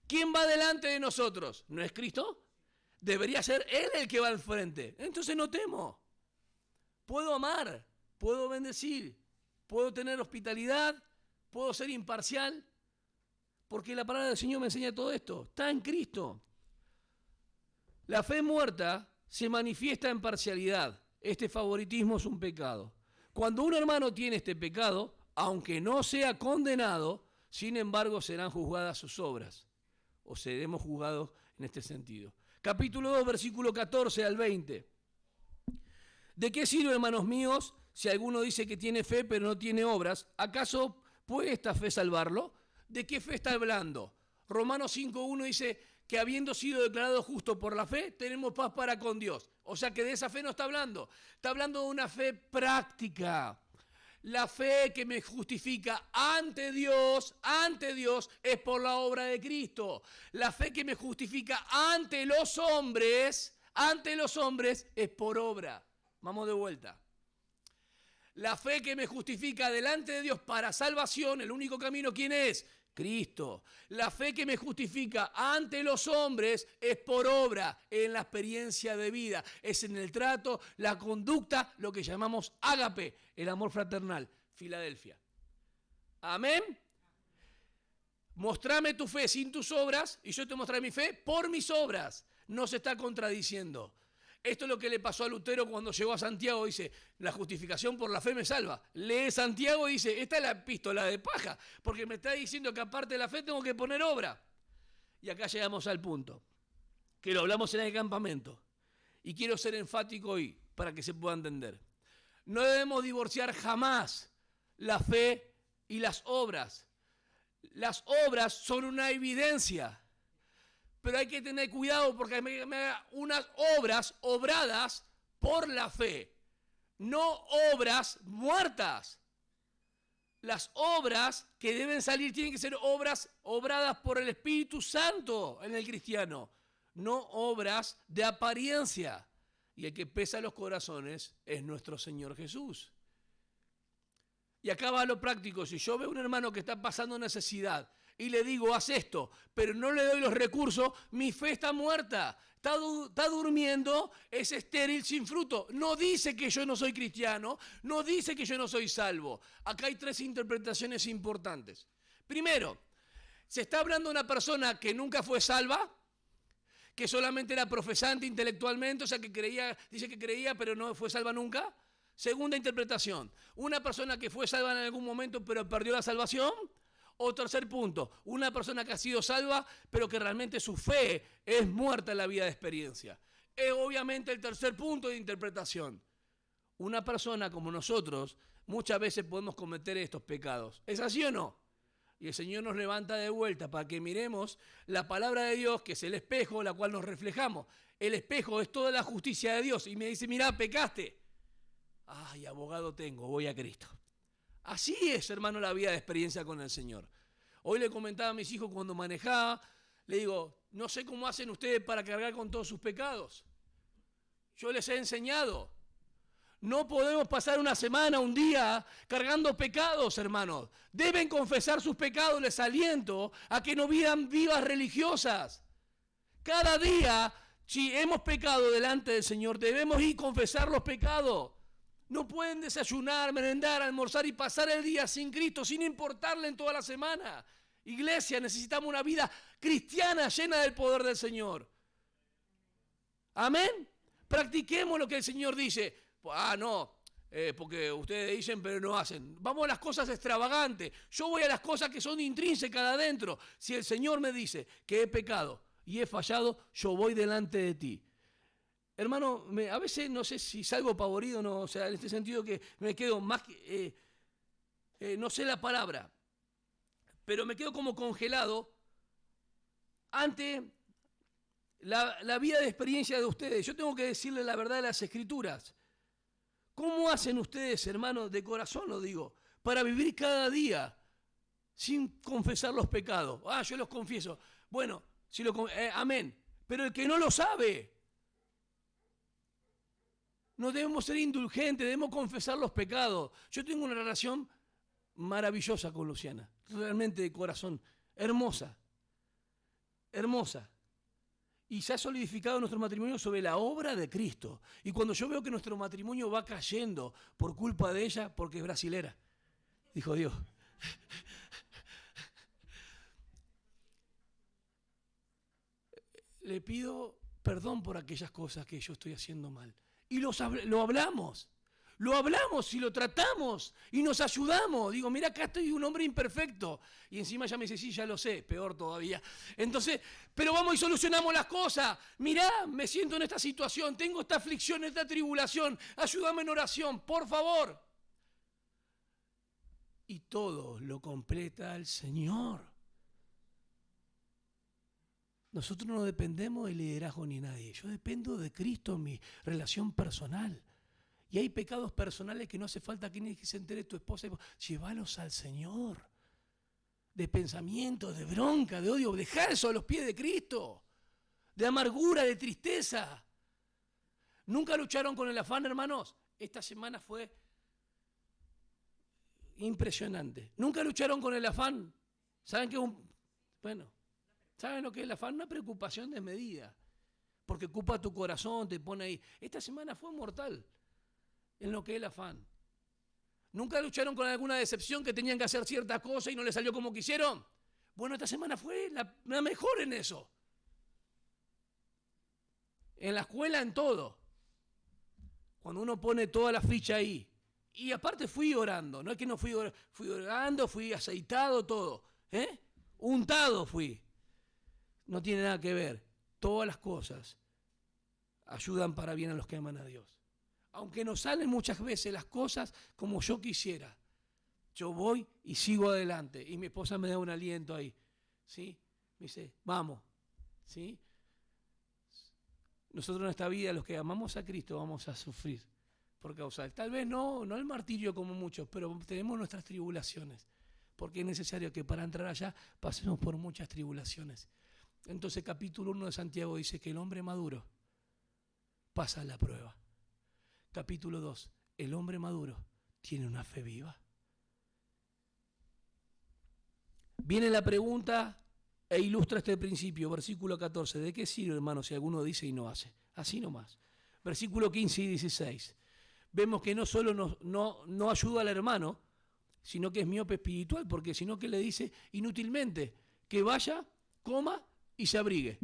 ¿Quién va delante de nosotros? ¿No es Cristo? Debería ser Él el que va al frente. Entonces no temo. Puedo amar, puedo bendecir, puedo tener hospitalidad, puedo ser imparcial, porque la palabra del Señor me enseña todo esto. Está en Cristo. La fe muerta se manifiesta en parcialidad. Este favoritismo es un pecado. Cuando un hermano tiene este pecado, aunque no sea condenado, sin embargo serán juzgadas sus obras, o seremos juzgados en este sentido. Capítulo 2, versículo 14 al 20. ¿De qué sirve, hermanos míos, si alguno dice que tiene fe pero no tiene obras? ¿Acaso puede esta fe salvarlo? ¿De qué fe está hablando? Romanos 5.1 dice que habiendo sido declarado justo por la fe, tenemos paz para con Dios. O sea que de esa fe no está hablando. Está hablando de una fe práctica. La fe que me justifica ante Dios es por la obra de Cristo. La fe que me justifica ante los hombres es por obra. Vamos de vuelta. La fe que me justifica delante de Dios para salvación, el único camino, ¿quién es? Cristo. La fe que me justifica ante los hombres es por obra, en la experiencia de vida. Es en el trato, la conducta, lo que llamamos ágape, el amor fraternal. Filadelfia. Amén. Mostrame tu fe sin tus obras y yo te mostraré mi fe por mis obras. No se está contradiciendo. Esto es lo que le pasó a Lutero cuando llegó a Santiago. Dice, la justificación por la fe me salva. Lee Santiago y dice, esta es la epístola de paja, porque me está diciendo que aparte de la fe tengo que poner obra. Y acá llegamos al punto, que lo hablamos en el campamento. Y quiero ser enfático hoy para que se pueda entender. No debemos divorciar jamás la fe y las obras. Las obras son una evidencia. Pero hay que tener cuidado porque me unas obras obradas por la fe, no obras muertas. Las obras que deben salir tienen que ser obras obradas por el Espíritu Santo en el cristiano, no obras de apariencia. Y el que pesa los corazones es nuestro Señor Jesús. Y acá va lo práctico. Si yo veo a un hermano que está pasando necesidad y le digo, haz esto, pero no le doy los recursos, mi fe está muerta, está durmiendo, es estéril, sin fruto. No dice que yo no soy cristiano, no dice que yo no soy salvo. Acá hay tres interpretaciones importantes. Primero, se está hablando de una persona que nunca fue salva, que solamente era profesante intelectualmente, o sea que creía, dice que creía, pero no fue salva nunca. Segunda interpretación, una persona que fue salva en algún momento, pero perdió la salvación. O tercer punto, una persona que ha sido salva, pero que realmente su fe es muerta en la vida de experiencia. Es obviamente el tercer punto de interpretación. una persona como nosotros muchas veces podemos cometer estos pecados. ¿Es así o no? Y el Señor nos levanta de vuelta para que miremos la palabra de Dios, que es el espejo, la cual nos reflejamos. El espejo es toda la justicia de Dios. Y me dice, mirá, pecaste. Ay, abogado tengo, voy a Cristo. Así es, hermano, la vida de experiencia con el Señor. Hoy le comentaba a mis hijos cuando manejaba, le digo, no sé cómo hacen ustedes para cargar con todos sus pecados. Yo les he enseñado. No podemos pasar una semana, un día, cargando pecados, hermanos. Deben confesar sus pecados. Les aliento a que no vivan vidas religiosas. Cada día, si hemos pecado delante del Señor, debemos ir a confesar los pecados. No pueden desayunar, merendar, almorzar y pasar el día sin Cristo, sin importarle en toda la semana. Iglesia, necesitamos una vida cristiana llena del poder del Señor. Amén. Practiquemos lo que el Señor dice. Porque ustedes dicen pero no hacen. Vamos a las cosas extravagantes. Yo voy a las cosas que son intrínsecas de adentro. Si el Señor me dice que he pecado y he fallado, yo voy delante de ti. Hermano, a veces no sé si salgo pavorido o no, o sea, en este sentido que me quedo más, no sé la palabra, pero me quedo como congelado ante la vida de experiencia de ustedes. Yo tengo que decirle la verdad de las Escrituras. ¿Cómo hacen ustedes, hermanos, de corazón lo digo, para vivir cada día sin confesar los pecados? Yo los confieso. Bueno, amén. Pero el que no lo sabe, no debemos ser indulgentes, debemos confesar los pecados. Yo tengo una relación maravillosa con Luciana, realmente de corazón, hermosa, hermosa. Y se ha solidificado nuestro matrimonio sobre la obra de Cristo. Y cuando yo veo que nuestro matrimonio va cayendo por culpa de ella, porque es brasilera, dijo Dios. Le pido perdón por aquellas cosas que yo estoy haciendo mal. Y lo hablamos y lo tratamos y nos ayudamos. Digo, mira, acá estoy un hombre imperfecto. Y encima ya me dice, sí, ya lo sé, peor todavía. Entonces, pero vamos y solucionamos las cosas. Mirá, me siento en esta situación, tengo esta aflicción, esta tribulación. Ayúdame en oración, por favor. Y todo lo completa el Señor. Nosotros no dependemos del liderazgo ni nadie. Yo dependo de Cristo en mi relación personal. Y hay pecados personales que no hace falta que se entere tu esposa. Llévalos al Señor. De pensamiento, de bronca, de odio. Dejar eso a los pies de Cristo. De amargura, de tristeza. ¿Nunca lucharon con el afán, hermanos? Esta semana fue impresionante. ¿Nunca lucharon con el afán? ¿Saben qué? ¿Saben lo que es el afán? Una preocupación desmedida. Porque ocupa tu corazón, te pone ahí. Esta semana fue mortal en lo que es el afán. ¿Nunca lucharon con alguna decepción que tenían que hacer cierta cosa y no les salió como quisieron? Bueno, esta semana fue la mejor en eso. En la escuela, en todo. Cuando uno pone toda la ficha ahí. Y aparte fui orando. No es que no fui orando, fui aceitado, todo. Untado fui. No tiene nada que ver. Todas las cosas ayudan para bien a los que aman a Dios. Aunque no salen muchas veces las cosas como yo quisiera, yo voy y sigo adelante. Y mi esposa me da un aliento ahí. ¿Sí? Me dice, vamos. ¿Sí? Nosotros en esta vida, los que amamos a Cristo, vamos a sufrir por causa de él. Tal vez no el martirio como muchos, pero tenemos nuestras tribulaciones. Porque es necesario que para entrar allá pasemos por muchas tribulaciones. Entonces capítulo 1 de Santiago dice que el hombre maduro pasa la prueba. Capítulo 2, el hombre maduro tiene una fe viva. Viene la pregunta e ilustra este principio, versículo 14. ¿De qué sirve, hermano, si alguno dice y no hace? Así nomás. Versículo 15 y 16. Vemos que no solo no ayuda al hermano, sino que es miope espiritual, porque sino que le dice inútilmente que vaya, coma y se abrigue.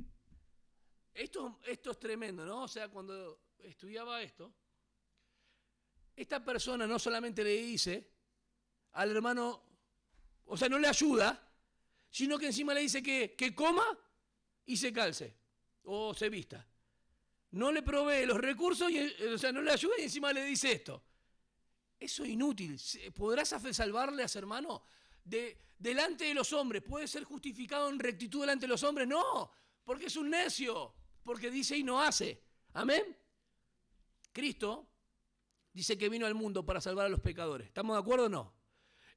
Esto es tremendo, ¿no? O sea, cuando estudiaba esto, esta persona no solamente le dice al hermano, o sea, no le ayuda, sino que encima le dice que coma y se calce o se vista. no le provee los recursos, o sea, no le ayuda y encima le dice esto. Eso es inútil. ¿Podrás salvarle a su hermano? Delante de los hombres, ¿puede ser justificado en rectitud delante de los hombres? No, porque es un necio, porque dice y no hace. Amén. Cristo dice que vino al mundo para salvar a los pecadores. ¿Estamos de acuerdo o no?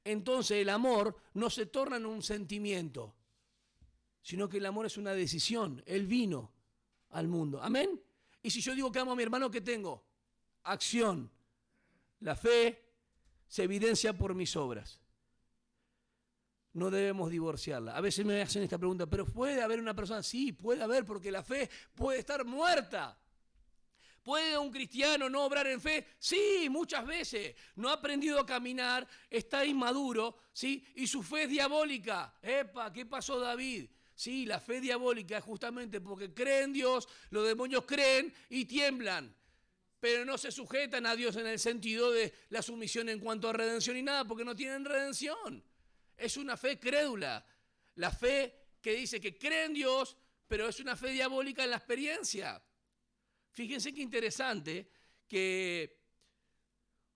Entonces el amor no se torna en un sentimiento, sino que el amor es una decisión. Él vino al mundo. Amén. Y si yo digo que amo a mi hermano, ¿qué tengo? Acción. La fe se evidencia por mis obras. No debemos divorciarla. A veces me hacen esta pregunta, ¿pero puede haber una persona? Sí, puede haber, porque la fe puede estar muerta. ¿Puede un cristiano no obrar en fe? Sí, muchas veces. No ha aprendido a caminar, está inmaduro, ¿sí? Y su fe es diabólica. ¡Epa! ¿Qué pasó, David? Sí, la fe diabólica es justamente porque creen en Dios, los demonios creen y tiemblan. Pero no se sujetan a Dios en el sentido de la sumisión en cuanto a redención y nada, porque no tienen redención. Es una fe crédula. La fe que dice que cree en Dios, pero es una fe diabólica en la experiencia. Fíjense qué interesante que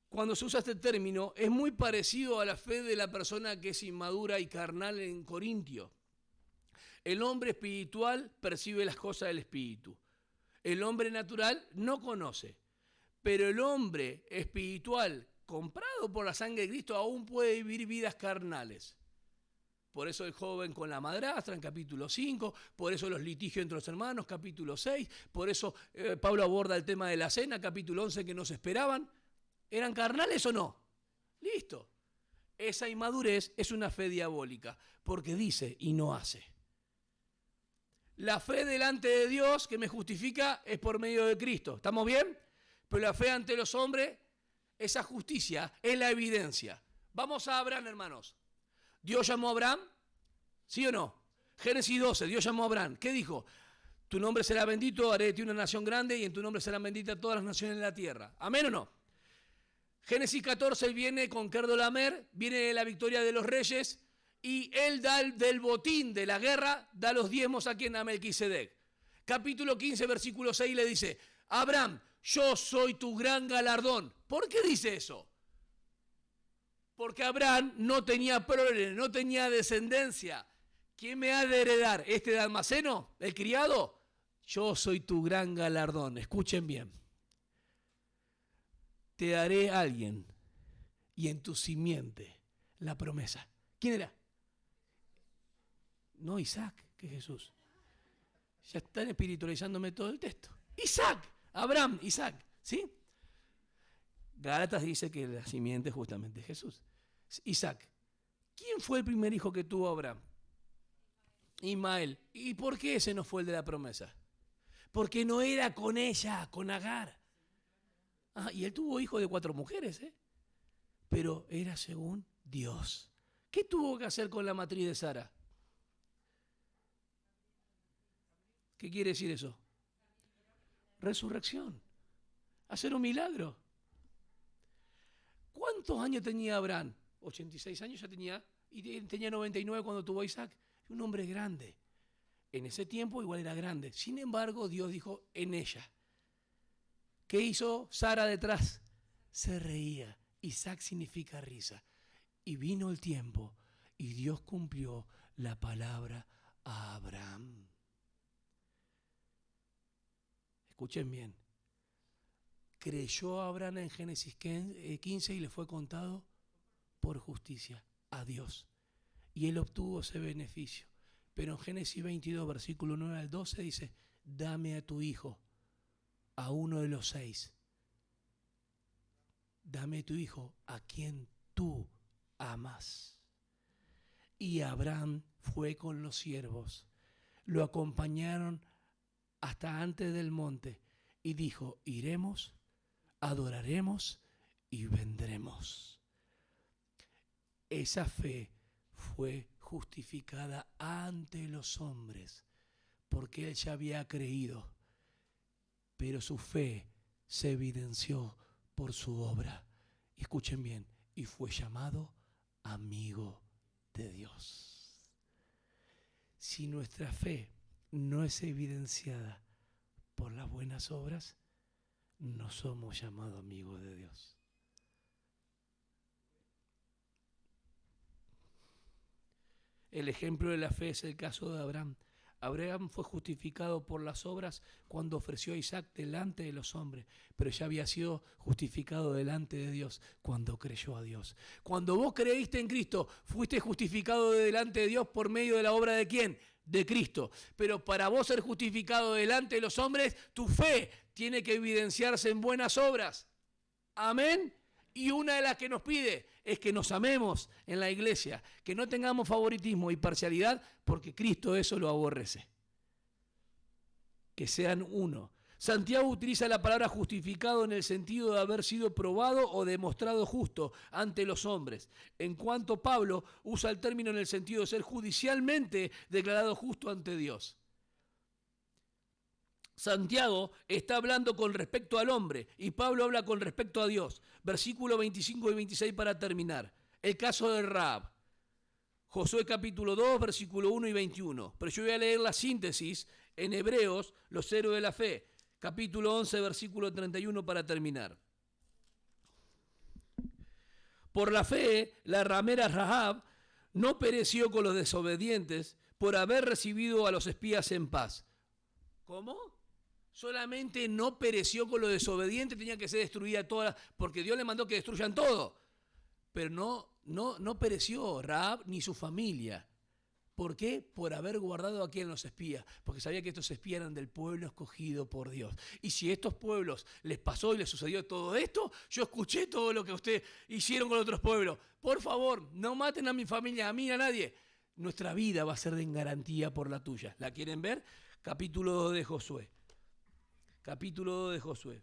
cuando se usa este término es muy parecido a la fe de la persona que es inmadura y carnal en Corintio. El hombre espiritual percibe las cosas del espíritu. El hombre natural no conoce. Pero el hombre espiritual, comprado por la sangre de Cristo, aún puede vivir vidas carnales. Por eso el joven con la madrastra en capítulo 5, por eso los litigios entre los hermanos, capítulo 6, por eso Pablo aborda el tema de la cena, capítulo 11, que no se esperaban. ¿Eran carnales o no? Listo. Esa inmadurez es una fe diabólica, porque dice y no hace. La fe delante de Dios que me justifica es por medio de Cristo. ¿Estamos bien? Pero la fe ante los hombres, esa justicia es la evidencia. Vamos a Abraham, hermanos. ¿Dios llamó a Abraham? ¿Sí o no? Génesis 12, Dios llamó a Abraham. ¿Qué dijo? Tu nombre será bendito, haré de ti una nación grande y en tu nombre serán benditas todas las naciones de la tierra. ¿Amén o no? Génesis 14 viene con Kedorlaomer, viene la victoria de los reyes y él da del botín de la guerra, da los diezmos a quien, a Melquisedec. Capítulo 15, versículo 6 le dice, Abraham, yo soy tu gran galardón. ¿Por qué dice eso? Porque Abraham no tenía prole, no tenía descendencia. ¿Quién me ha de heredar? ¿Este de almaceno? ¿El criado? Yo soy tu gran galardón. Escuchen bien. Te daré a alguien y en tu simiente la promesa. ¿Quién era? No Isaac, que es Jesús. Ya están espiritualizándome todo el texto. Isaac, Abraham, Isaac, ¿sí? Gálatas dice que la simiente es justamente Jesús. Isaac. ¿Quién fue el primer hijo que tuvo Abraham? Ismael. ¿Y por qué ese no fue el de la promesa? Porque no era con ella, con Agar. Y él tuvo hijos de 4 mujeres, pero era según Dios. ¿Qué tuvo que hacer con la matriz de Sara? ¿Qué quiere decir eso? Resurrección. Hacer un milagro. ¿Cuántos años tenía Abraham? 86 años ya tenía, y tenía 99 cuando tuvo a Isaac. Un hombre grande. En ese tiempo igual era grande. Sin embargo, Dios dijo en ella. ¿Qué hizo Sara detrás? Se reía. Isaac significa risa. Y vino el tiempo y Dios cumplió la palabra a Abraham. Escuchen bien. Creyó Abraham en Génesis 15 y le fue contado por justicia a Dios. Y él obtuvo ese beneficio. Pero en Génesis 22, versículo 9 al 12 dice, dame a tu hijo, a uno de los 6. Dame a tu hijo a quien tú amas. Y Abraham fue con los siervos. Lo acompañaron hasta antes del monte y dijo, iremos, adoraremos y vendremos. Esa fe fue justificada ante los hombres porque él ya había creído, pero su fe se evidenció por su obra. Y escuchen bien, y fue llamado amigo de Dios. Si nuestra fe no es evidenciada por las buenas obras, no somos llamados amigos de Dios. El ejemplo de la fe es el caso de Abraham. Abraham fue justificado por las obras cuando ofreció a Isaac delante de los hombres, pero ya había sido justificado delante de Dios cuando creyó a Dios. Cuando vos creíste en Cristo, fuiste justificado delante de Dios por medio de la obra ¿de quién? De Cristo. Pero para vos ser justificado delante de los hombres, tu fe tiene que evidenciarse en buenas obras. Amén. Y una de las que nos pide es que nos amemos en la iglesia, que no tengamos favoritismo y parcialidad, porque Cristo eso lo aborrece. Que sean uno. Santiago utiliza la palabra justificado en el sentido de haber sido probado o demostrado justo ante los hombres, en cuanto Pablo usa el término en el sentido de ser judicialmente declarado justo ante Dios. Santiago está hablando con respecto al hombre y Pablo habla con respecto a Dios. Versículos 25 y 26 para terminar. El caso de Rahab. Josué capítulo 2, versículo 1 y 21. Pero yo voy a leer la síntesis en Hebreos, los héroes de la fe. Capítulo 11, versículo 31 para terminar. Por la fe, la ramera Rahab no pereció con los desobedientes por haber recibido a los espías en paz. ¿Cómo? Solamente no pereció con los desobedientes, tenía que ser destruida toda, porque Dios le mandó que destruyan todo. Pero no pereció Rahab ni su familia. ¿Por qué? Por haber guardado aquí en los espías, porque sabía que estos espías eran del pueblo escogido por Dios. Y si a estos pueblos les pasó y les sucedió todo esto, yo escuché todo lo que ustedes hicieron con otros pueblos. Por favor, no maten a mi familia, a mí, a nadie. Nuestra vida va a ser en garantía por la tuya. ¿La quieren ver? Capítulo 2 de Josué. Capítulo 2 de Josué.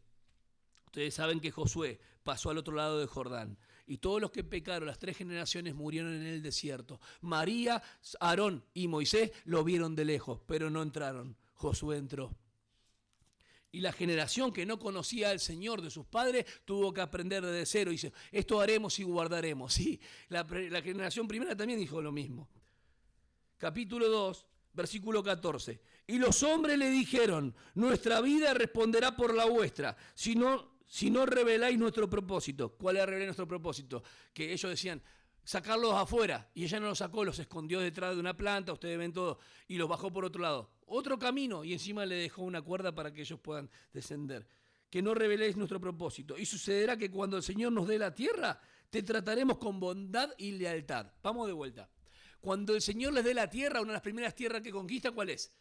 Ustedes saben que Josué pasó al otro lado de Jordán. Y todos los que pecaron, las 3 generaciones, murieron en el desierto. María, Aarón y Moisés lo vieron de lejos, pero no entraron. Josué entró. Y la generación que no conocía al Señor de sus padres tuvo que aprender desde cero. Y dice, esto haremos y guardaremos. Sí, la generación primera también dijo lo mismo. Capítulo 2, versículo 14. Y los hombres le dijeron, nuestra vida responderá por la vuestra, si no reveláis nuestro propósito. ¿Cuál era revelar nuestro propósito? Que ellos decían, sacarlos afuera. Y ella no los sacó, los escondió detrás de una planta, ustedes ven todo, y los bajó por otro lado. Otro camino, y encima le dejó una cuerda para que ellos puedan descender. Que no reveléis nuestro propósito. Y sucederá que cuando el Señor nos dé la tierra, te trataremos con bondad y lealtad. Vamos de vuelta. Cuando el Señor les dé la tierra, una de las primeras tierras que conquista, ¿cuál es?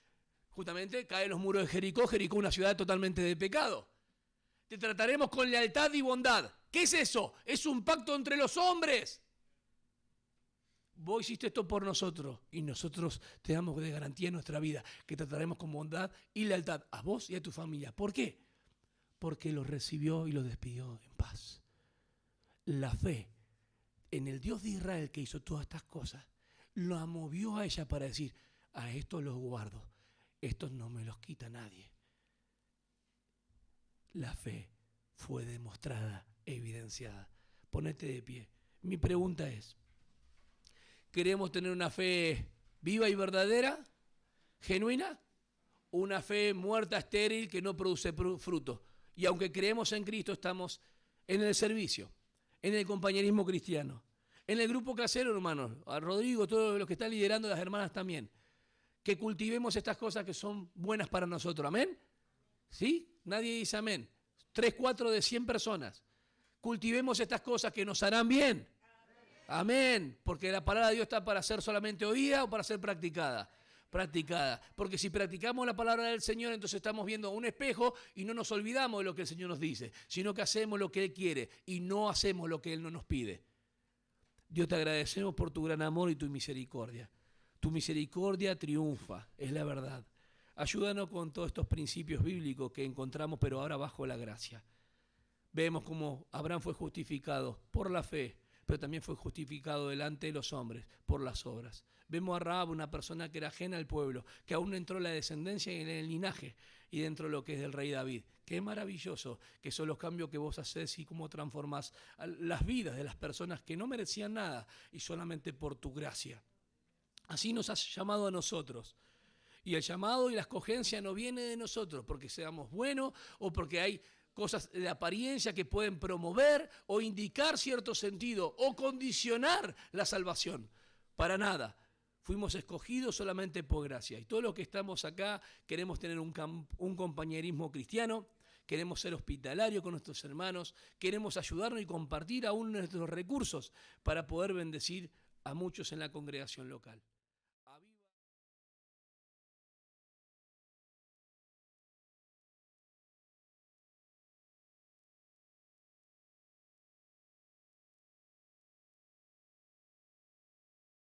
Justamente caen los muros de Jericó, Jericó una ciudad totalmente de pecado. Te trataremos con lealtad y bondad. ¿Qué es eso? Es un pacto entre los hombres. Vos hiciste esto por nosotros y nosotros te damos de garantía en nuestra vida que trataremos con bondad y lealtad a vos y a tu familia. ¿Por qué? Porque los recibió y los despidió en paz. La fe en el Dios de Israel que hizo todas estas cosas la movió a ella para decir, a estos los guardo, estos no me los quita nadie. La fe fue demostrada, evidenciada. Ponete de pie. Mi pregunta es, ¿queremos tener una fe viva y verdadera, genuina? Una fe muerta, estéril, que no produce fruto. Y aunque creemos en Cristo, estamos en el servicio, en el compañerismo cristiano, en el grupo casero, hermanos, a Rodrigo, todos los que están liderando, las hermanas también. Que cultivemos estas cosas que son buenas para nosotros. ¿Amén? ¿Sí? Nadie dice amén. 3, 4 de 100 personas. Cultivemos estas cosas que nos harán bien. Amén. Porque la palabra de Dios está para ser solamente oída o para ser practicada. Practicada. Porque si practicamos la palabra del Señor, entonces estamos viendo un espejo y no nos olvidamos de lo que el Señor nos dice, sino que hacemos lo que Él quiere y no hacemos lo que Él no nos pide. Dios, te agradecemos por tu gran amor y tu misericordia. Tu misericordia triunfa, es la verdad. Ayúdanos con todos estos principios bíblicos que encontramos, pero ahora bajo la gracia. Vemos cómo Abraham fue justificado por la fe, pero también fue justificado delante de los hombres por las obras. Vemos a Rahab, una persona que era ajena al pueblo, que aún no entró en la descendencia y en el linaje y dentro de lo que es del rey David. Qué maravilloso que son los cambios que vos hacés y cómo transformás las vidas de las personas que no merecían nada y solamente por tu gracia. Así nos has llamado a nosotros. Y el llamado y la escogencia no viene de nosotros porque seamos buenos o porque hay cosas de apariencia que pueden promover o indicar cierto sentido o condicionar la salvación. Para nada. Fuimos escogidos solamente por gracia. Y todos los que estamos acá queremos tener un compañerismo cristiano, queremos ser hospitalarios con nuestros hermanos, queremos ayudarnos y compartir aún nuestros recursos para poder bendecir a muchos en la congregación local.